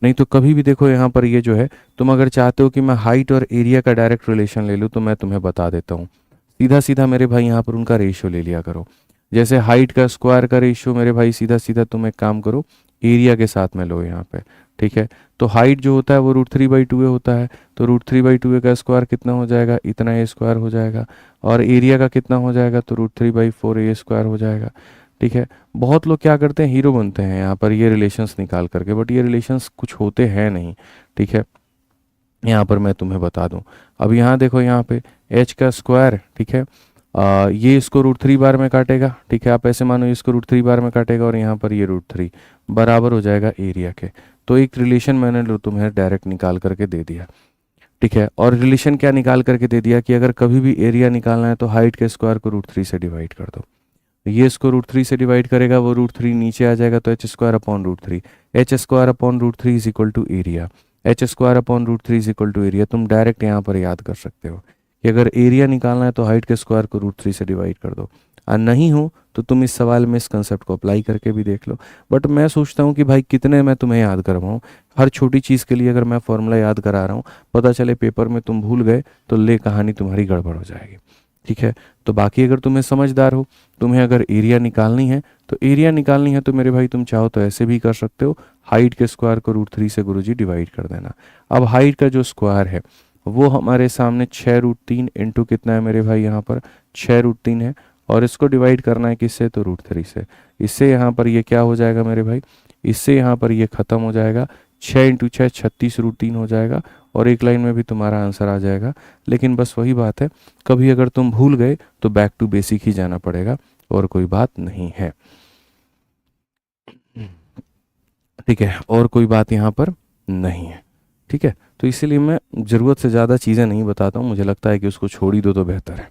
नहीं तो कभी भी देखो यहाँ पर ये जो है, तुम अगर चाहते हो कि मैं हाइट और एरिया का डायरेक्ट रिलेशन ले लूँ तो मैं तुम्हें बता देता हूँ। सीधा सीधा मेरे भाई यहाँ पर उनका रेशियो ले लिया करो। जैसे हाइट का स्क्वायर का रेशियो मेरे भाई सीधा सीधा तुम एक काम करो, एरिया के साथ में लो यहाँ पे। ठीक है, तो हाइट जो होता है वो √3/2 होता है, तो √3/2 का स्क्वायर कितना हो जाएगा? इतना ए स्क्वायर हो जाएगा। और एरिया का कितना हो जाएगा? तो √3/4 ए स्क्वायर हो जाएगा। ठीक है, बहुत लोग क्या करते हैं, हीरो बनते हैं यहाँ पर ये रिलेशंस निकाल करके, बट ये रिलेशंस कुछ होते हैं नहीं। ठीक है, यहाँ पर मैं तुम्हें बता दूं। अब यहाँ देखो, यहाँ पे एच का स्क्वायर, ठीक है, ये इसको √3 बार में काटेगा। ठीक है, आप ऐसे मानो इसको √3 बार में काटेगा और यहाँ पर ये √3 बराबर हो जाएगा एरिया के। तो एक रिलेशन मैंने तुम्हें डायरेक्ट निकाल करके दे दिया। ठीक है, और रिलेशन क्या निकाल करके दे दिया कि अगर कभी भी एरिया निकालना है तो हाइट के स्क्वायर को √3 से डिवाइड कर दो। ये इसको √3 से डिवाइड करेगा, वो √3 नीचे आ जाएगा, तो h² upon √3, h² upon √3 is equal to area. h² upon √3 is equal to area. तुम डायरेक्ट यहाँ पर याद कर सकते हो कि अगर एरिया निकालना है तो हाइट के स्क्वायर को √3 से डिवाइड कर दो। और नहीं हो तो तुम इस सवाल में इस कंसेप्ट को अप्लाई करके भी देख लो। बट मैं सोचता हूँ कि भाई कितने मैं तुम्हें याद करवाऊँ, हर छोटी चीज़ के लिए अगर मैं फॉर्मूला याद करा रहा हूँ, पता चले पेपर में तुम भूल गए तो ले कहानी तुम्हारी गड़बड़ हो जाएगी। ठीक है, तो बाकी अगर तुम्हें समझदार हो, तुम्हें अगर एरिया निकालनी है तो एरिया निकालनी है तो मेरे भाई तुम चाहो तो ऐसे भी कर सकते हो, हाइट के स्क्वायर को √3 से गुरुजी डिवाइड कर देना। अब हाइट का जो स्क्वायर है वो हमारे सामने 6√3 इंटू कितना है मेरे भाई, यहाँ पर 6√3 है, और इसको डिवाइड करना है किससे? तो √3 से। इससे यहाँ पर ये क्या हो जाएगा मेरे भाई, इससे यहाँ पर ये ख़त्म हो जाएगा। 6 इंटू 6 36√3 हो जाएगा, और एक लाइन में भी तुम्हारा आंसर आ जाएगा। लेकिन बस वही बात है, कभी अगर तुम भूल गए तो बैक टू बेसिक ही जाना पड़ेगा, और कोई बात नहीं है। ठीक है, और कोई बात यहाँ पर नहीं है। ठीक है, तो इसीलिए मैं ज़रूरत से ज़्यादा चीज़ें नहीं बताता हूँ, मुझे लगता है कि उसको छोड़ ही दो तो बेहतर है।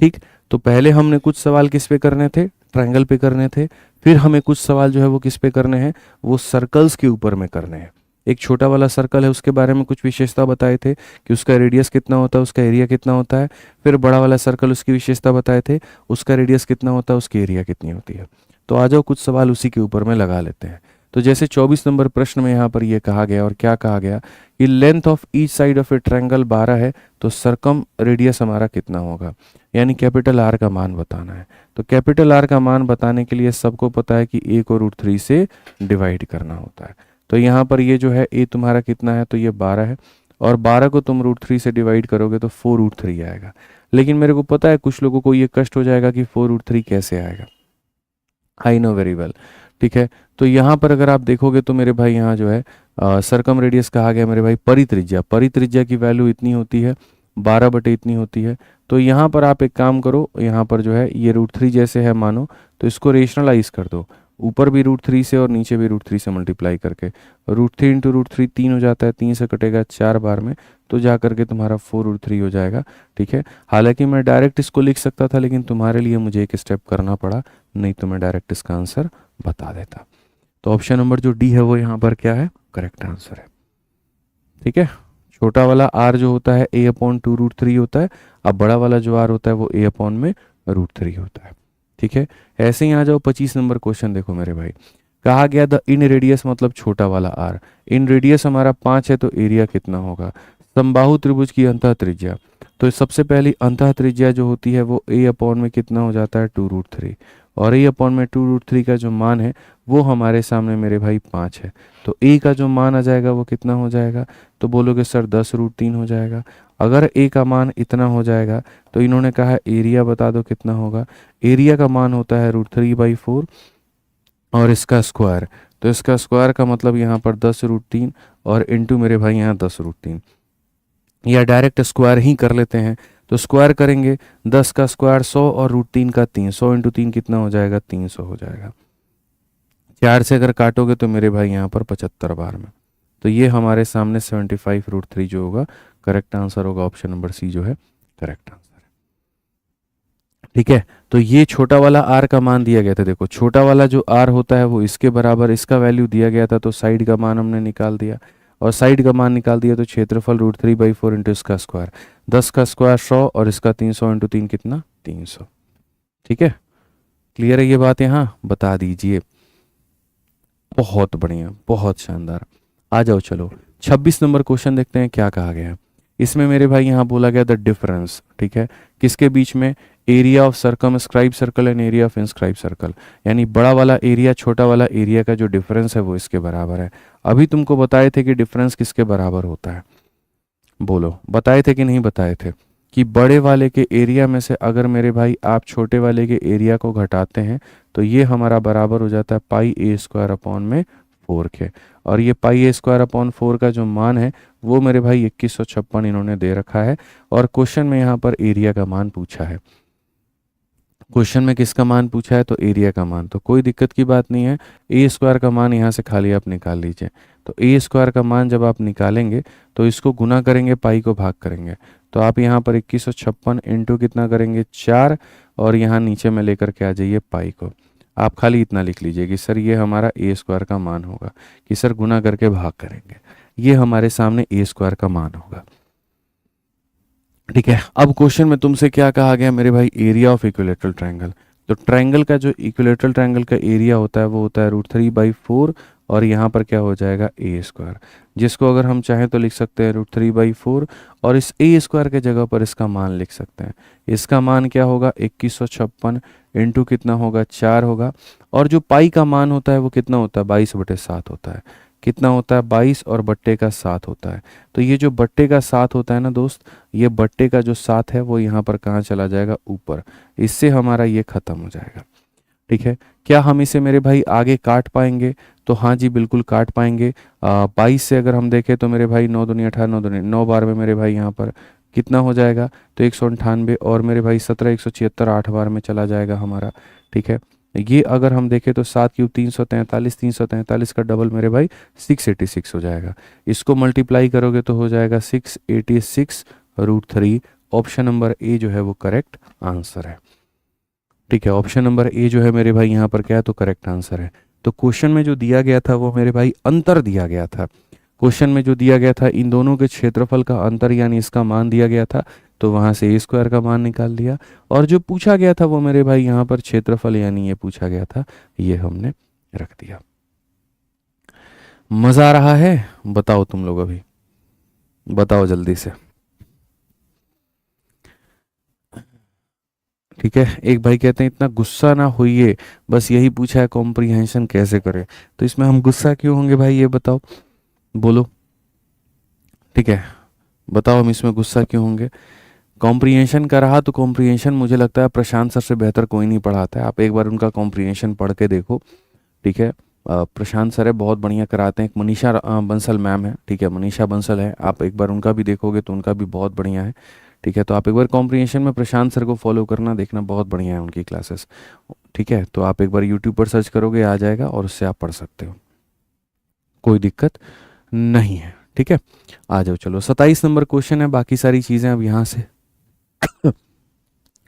ठीक, तो पहले हमने कुछ सवाल किस पे करने थे? ट्रायंगल पे करने थे। फिर हमें कुछ सवाल जो है वो किस पे करने हैं? वो सर्कल्स के ऊपर में करने हैं। एक छोटा वाला सर्कल है, उसके बारे में कुछ विशेषता बताए थे कि उसका रेडियस कितना होता है, उसका एरिया कितना होता है। फिर बड़ा वाला सर्कल, उसकी विशेषता बताए थे, उसका रेडियस कितना होता है, उसकी एरिया कितनी होती है। तो आ जाओ कुछ सवाल उसी के ऊपर में लगा लेते हैं। तो जैसे 24 नंबर प्रश्न में यहाँ पर ये कहा गया, और क्या कहा गया कि length of each side of a triangle 12 है, तो सरकम रेडियस हमारा कितना होगा, यानी कैपिटल आर का मान बताना है। तो कैपिटल आर का मान बताने के लिए सबको पता है कि ए को √3 से डिवाइड करना होता है। तो यहाँ पर ये जो है ए तुम्हारा कितना है, तो ये 12 है, और 12 को तुम √3 से डिवाइड करोगे तो 4√3 आएगा। लेकिन मेरे को पता है कुछ लोगों को ये कष्ट हो जाएगा कि 4√3 कैसे आएगा। I know very well. ठीक है, तो यहाँ पर अगर आप देखोगे तो मेरे भाई यहाँ जो है सरकम रेडियस कहा गया मेरे भाई परित्रिज्या। परित्रिज्या की वैल्यू इतनी होती है, 12 बटे इतनी होती है। तो यहाँ पर आप एक काम करो, यहाँ पर जो है ये √3 जैसे है मानो, तो इसको रेशनलाइज कर दो, ऊपर भी √3 से और नीचे भी √3 से मल्टीप्लाई करके। √3 इंटू √3 3 हो जाता है, 3 से कटेगा 4 बार में, तो जा करके तुम्हारा 4√3 हो जाएगा। ठीक है, हालांकि मैं डायरेक्ट इसको लिख सकता था, लेकिन तुम्हारे लिए मुझे एक स्टेप करना पड़ा, नहीं तो मैं डायरेक्ट इसका आंसर बता देता। तो ऑप्शन नंबर जो डी है वो यहाँ पर क्या है, करेक्ट आंसर है। ठीक है, छोटा वाला आर जो होता है a/2√3 होता है, अब बड़ा वाला जो आर होता है वो a/√3 होता है। ठीक है, ऐसे ही आ जाओ 25 नंबर क्वेश्चन देखो मेरे भाई। कहा गया द इन रेडियस मतलब छोटा वाला आर, इन रेडियस हमारा 5 है, तो एरिया कितना होगा? समबाहु त्रिभुज की अंतः त्रिज्या, तो सबसे पहली अंतः त्रिज्या जो होती है वो a/में कितना हो जाता है, 2√3, और a/में 2√3 का जो मान है वो हमारे सामने मेरे भाई 5 है। तो a का जो मान आ जाएगा वो कितना हो जाएगा, तो बोलोगे सर 10√3 हो जाएगा। अगर a का मान इतना हो जाएगा तो इन्होंने कहा एरिया बता दो कितना होगा। एरिया का मान होता है √3/4, और इसका स्क्वायर, तो इसका स्क्वायर का मतलब यहाँ पर 10√3 और इंटू मेरे भाई यहाँ 10√3, या डायरेक्ट स्क्वायर ही कर लेते हैं। तो स्क्वायर करेंगे, 10 का स्क्वायर 100 और √3 का 3, 100 इंटू 3 कितना हो जाएगा, 300 हो जाएगा। 4 से अगर काटोगे तो मेरे भाई यहाँ पर 75 बार में। तो ये हमारे सामने 75√3 जो होगा करेक्ट आंसर होगा, ऑप्शन नंबर सी जो है करेक्ट आंसर है। ठीक है, तो ये छोटा वाला r का मान दिया गया था, देखो छोटा वाला जो r होता है वो इसके बराबर, इसका वैल्यू दिया गया था, तो साइड का मान हमने निकाल दिया, और साइड का मान निकाल दिया तो क्षेत्रफल √3/4 इंटू इसका स्क्वायर, 10 का स्क्वायर 100 और इसका 300 इंटू 3 कितना, 300। ठीक है, क्लियर है ये बात, यहाँ बता दीजिए। बहुत बढ़िया, बहुत शानदार। आ जाओ चलो 26 नंबर क्वेश्चन देखते हैं क्या कहा गया है। इसमें मेरे भाई यहाँ बोला गया द डिफरेंस, ठीक है, किसके बीच में, area of circumscribe circle and area of inscribe circle, यानी बड़ा वाला एरिया छोटा वाला एरिया का जो डिफरेंस है वो इसके बराबर है। अभी तुमको बताए थे कि डिफरेंस किसके बराबर होता है, बोलो बताए थे कि नहीं बताए थे, कि बड़े वाले के एरिया में से अगर मेरे भाई आप छोटे वाले के एरिया को घटाते हैं तो ये हमारा बराबर हो जाता है πa² के, और ये πa² का जो मान है वो मेरे भाई 2156 इन्होंने दे रखा है, और क्वेश्चन में यहाँ पर एरिया का मान पूछा है। क्वेश्चन में किसका मान पूछा है, तो एरिया का मान, तो कोई दिक्कत की बात नहीं है, a² का मान यहाँ से खाली आप निकाल लीजिए। तो a² का मान जब आप निकालेंगे तो इसको गुना करेंगे, पाई को भाग करेंगे, तो आप यहाँ पर 2156 इंटू कितना करेंगे 4, और यहाँ नीचे में लेकर के आ जाइए पाई को। आप खाली इतना लिख लीजिए कि सर ये हमारा a² का मान होगा, कि सर गुना करके भाग करेंगे, ये हमारे सामने a² का मान होगा। ठीक है, अब क्वेश्चन में तुमसे क्या कहा गया मेरे भाई, एरिया ऑफ इक्विलेटरल ट्रायंगल। तो ट्रायंगल का जो इक्विलेटरल ट्रायंगल का एरिया होता है वो होता है √3/4, और यहाँ पर क्या हो जाएगा a², जिसको अगर हम चाहें तो लिख सकते हैं √3/4, और इस a² के जगह पर इसका मान लिख सकते हैं। इसका मान क्या होगा, 2156 इंटू कितना होगा 4 होगा, और जो पाई का मान होता है वो कितना होता है, 22/7 होता है। कितना होता है, 22 और बट्टे का 7 होता है। तो ये जो बट्टे का 7 होता है ना दोस्त, ये बट्टे का जो 7 है वो यहाँ पर कहाँ चला जाएगा, ऊपर, इससे हमारा ये खत्म हो जाएगा। ठीक है, क्या हम इसे मेरे भाई आगे काट पाएंगे, तो हाँ जी बिल्कुल काट पाएंगे। 22 से अगर हम देखें तो मेरे भाई 9 दूनी 18, 9 दूनी 9 बार में मेरे भाई यहाँ पर कितना हो जाएगा, तो 198, और मेरे भाई 17, 176 8 बार में चला जाएगा हमारा। ठीक है, ये अगर हम देखें तो 7³ 343, 343 का डबल मेरे भाई 686 हो जाएगा। इसको मल्टीप्लाई करोगे तो हो जाएगा 686√3। ऑप्शन नंबर ए जो है वो करेक्ट आंसर है। ठीक है, ऑप्शन नंबर ए जो है मेरे भाई यहाँ पर क्या है, तो करेक्ट आंसर है। तो क्वेश्चन में जो दिया गया था वो मेरे भाई अंतर दिया गया था। क्वेश्चन में जो दिया गया था इन दोनों के क्षेत्रफल का अंतर, यानी इसका मान दिया गया था, तो वहां से a² का मान निकाल दिया, और जो पूछा गया था वो मेरे भाई यहाँ पर क्षेत्रफल यानी ये पूछा गया था, ये हमने रख दिया। मजा आ रहा है, बताओ तुम लोग, अभी बताओ जल्दी से। ठीक है, एक भाई कहते हैं इतना गुस्सा ना होइए, बस यही पूछा है कॉम्प्रिहेंशन कैसे करें। तो इसमें हम गुस्सा क्यों होंगे भाई, ये बताओ, बोलो। ठीक है, बताओ हम इसमें गुस्सा क्यों होंगे। कॉम्प्रिहेंशन का रहा तो कॉम्प्रिहेंशन मुझे लगता है प्रशांत सर से बेहतर कोई नहीं पढ़ाता है, आप एक बार उनका कॉम्प्रिहेंशन पढ़ के देखो। ठीक है, प्रशांत सर है, बहुत बढ़िया कराते हैं। एक मनीषा बंसल मैम है, ठीक है, मनीषा बंसल है, आप एक बार उनका भी देखोगे तो उनका भी बहुत बढ़िया है। ठीक है, तो आप एक बार कॉम्प्रिहेंशन में प्रशांत सर को फॉलो करना, देखना बहुत बढ़िया है उनकी क्लासेस। ठीक है, तो आप एक बार यूट्यूब पर सर्च करोगे आ जाएगा, और उससे आप पढ़ सकते हो, कोई दिक्कत नहीं है। ठीक है, आ जाओ चलो 27 नंबर क्वेश्चन है। बाकी सारी चीज़ें अब यहाँ से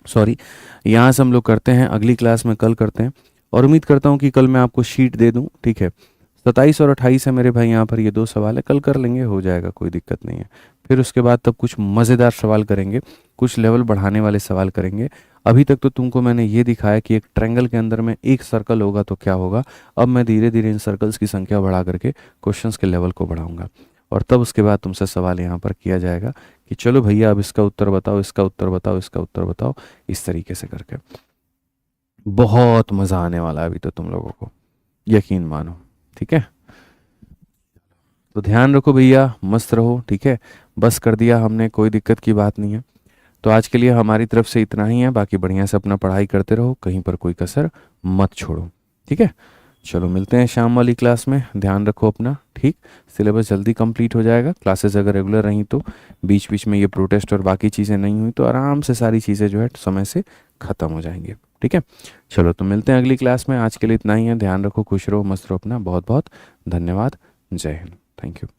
सॉरी, यहाँ से हम लोग करते हैं अगली क्लास में, कल करते हैं, और उम्मीद करता हूँ कि कल मैं आपको शीट दे दूँ। ठीक है, 27 और 28 है मेरे भाई, यहाँ पर ये 2 सवाल है, कल कर लेंगे, हो जाएगा, कोई दिक्कत नहीं है। फिर उसके बाद तब कुछ मज़ेदार सवाल करेंगे, कुछ लेवल बढ़ाने वाले सवाल करेंगे। अभी तक तो तुमको मैंने ये दिखाया कि एक ट्रायंगल के अंदर में एक सर्कल होगा तो क्या होगा। अब मैं धीरे धीरे इन सर्कल्स की संख्या बढ़ा करके क्वेश्चंस के लेवल को बढ़ाऊंगा, और तब उसके बाद तुमसे सवाल यहाँ पर किया जाएगा कि चलो भैया अब इसका उत्तर बताओ, इसका उत्तर बताओ, इसका उत्तर बताओ, इस तरीके से करके। बहुत मज़ा आने वाला है अभी तो तुम लोगों को, यकीन मानो। ठीक है, तो ध्यान रखो भैया, मस्त रहो। ठीक है, बस कर दिया हमने, कोई दिक्कत की बात नहीं है। तो आज के लिए हमारी तरफ से इतना ही है, बाकी बढ़िया से अपना पढ़ाई करते रहो, कहीं पर कोई कसर मत छोड़ो। ठीक है, चलो मिलते हैं शाम वाली क्लास में, ध्यान रखो अपना, ठीक। सिलेबस जल्दी कंप्लीट हो जाएगा, क्लासेस अगर रेगुलर रहीं तो, बीच बीच में ये प्रोटेस्ट और बाकी चीज़ें नहीं हुई तो आराम से सारी चीज़ें जो है समय से ख़त्म हो जाएंगी, ठीक है। चलो तो मिलते हैं अगली क्लास में, आज के लिए इतना ही है, ध्यान रखो, खुश रहो, मस्त रहो अपना, बहुत बहुत धन्यवाद, जय हिंद, थैंक यू।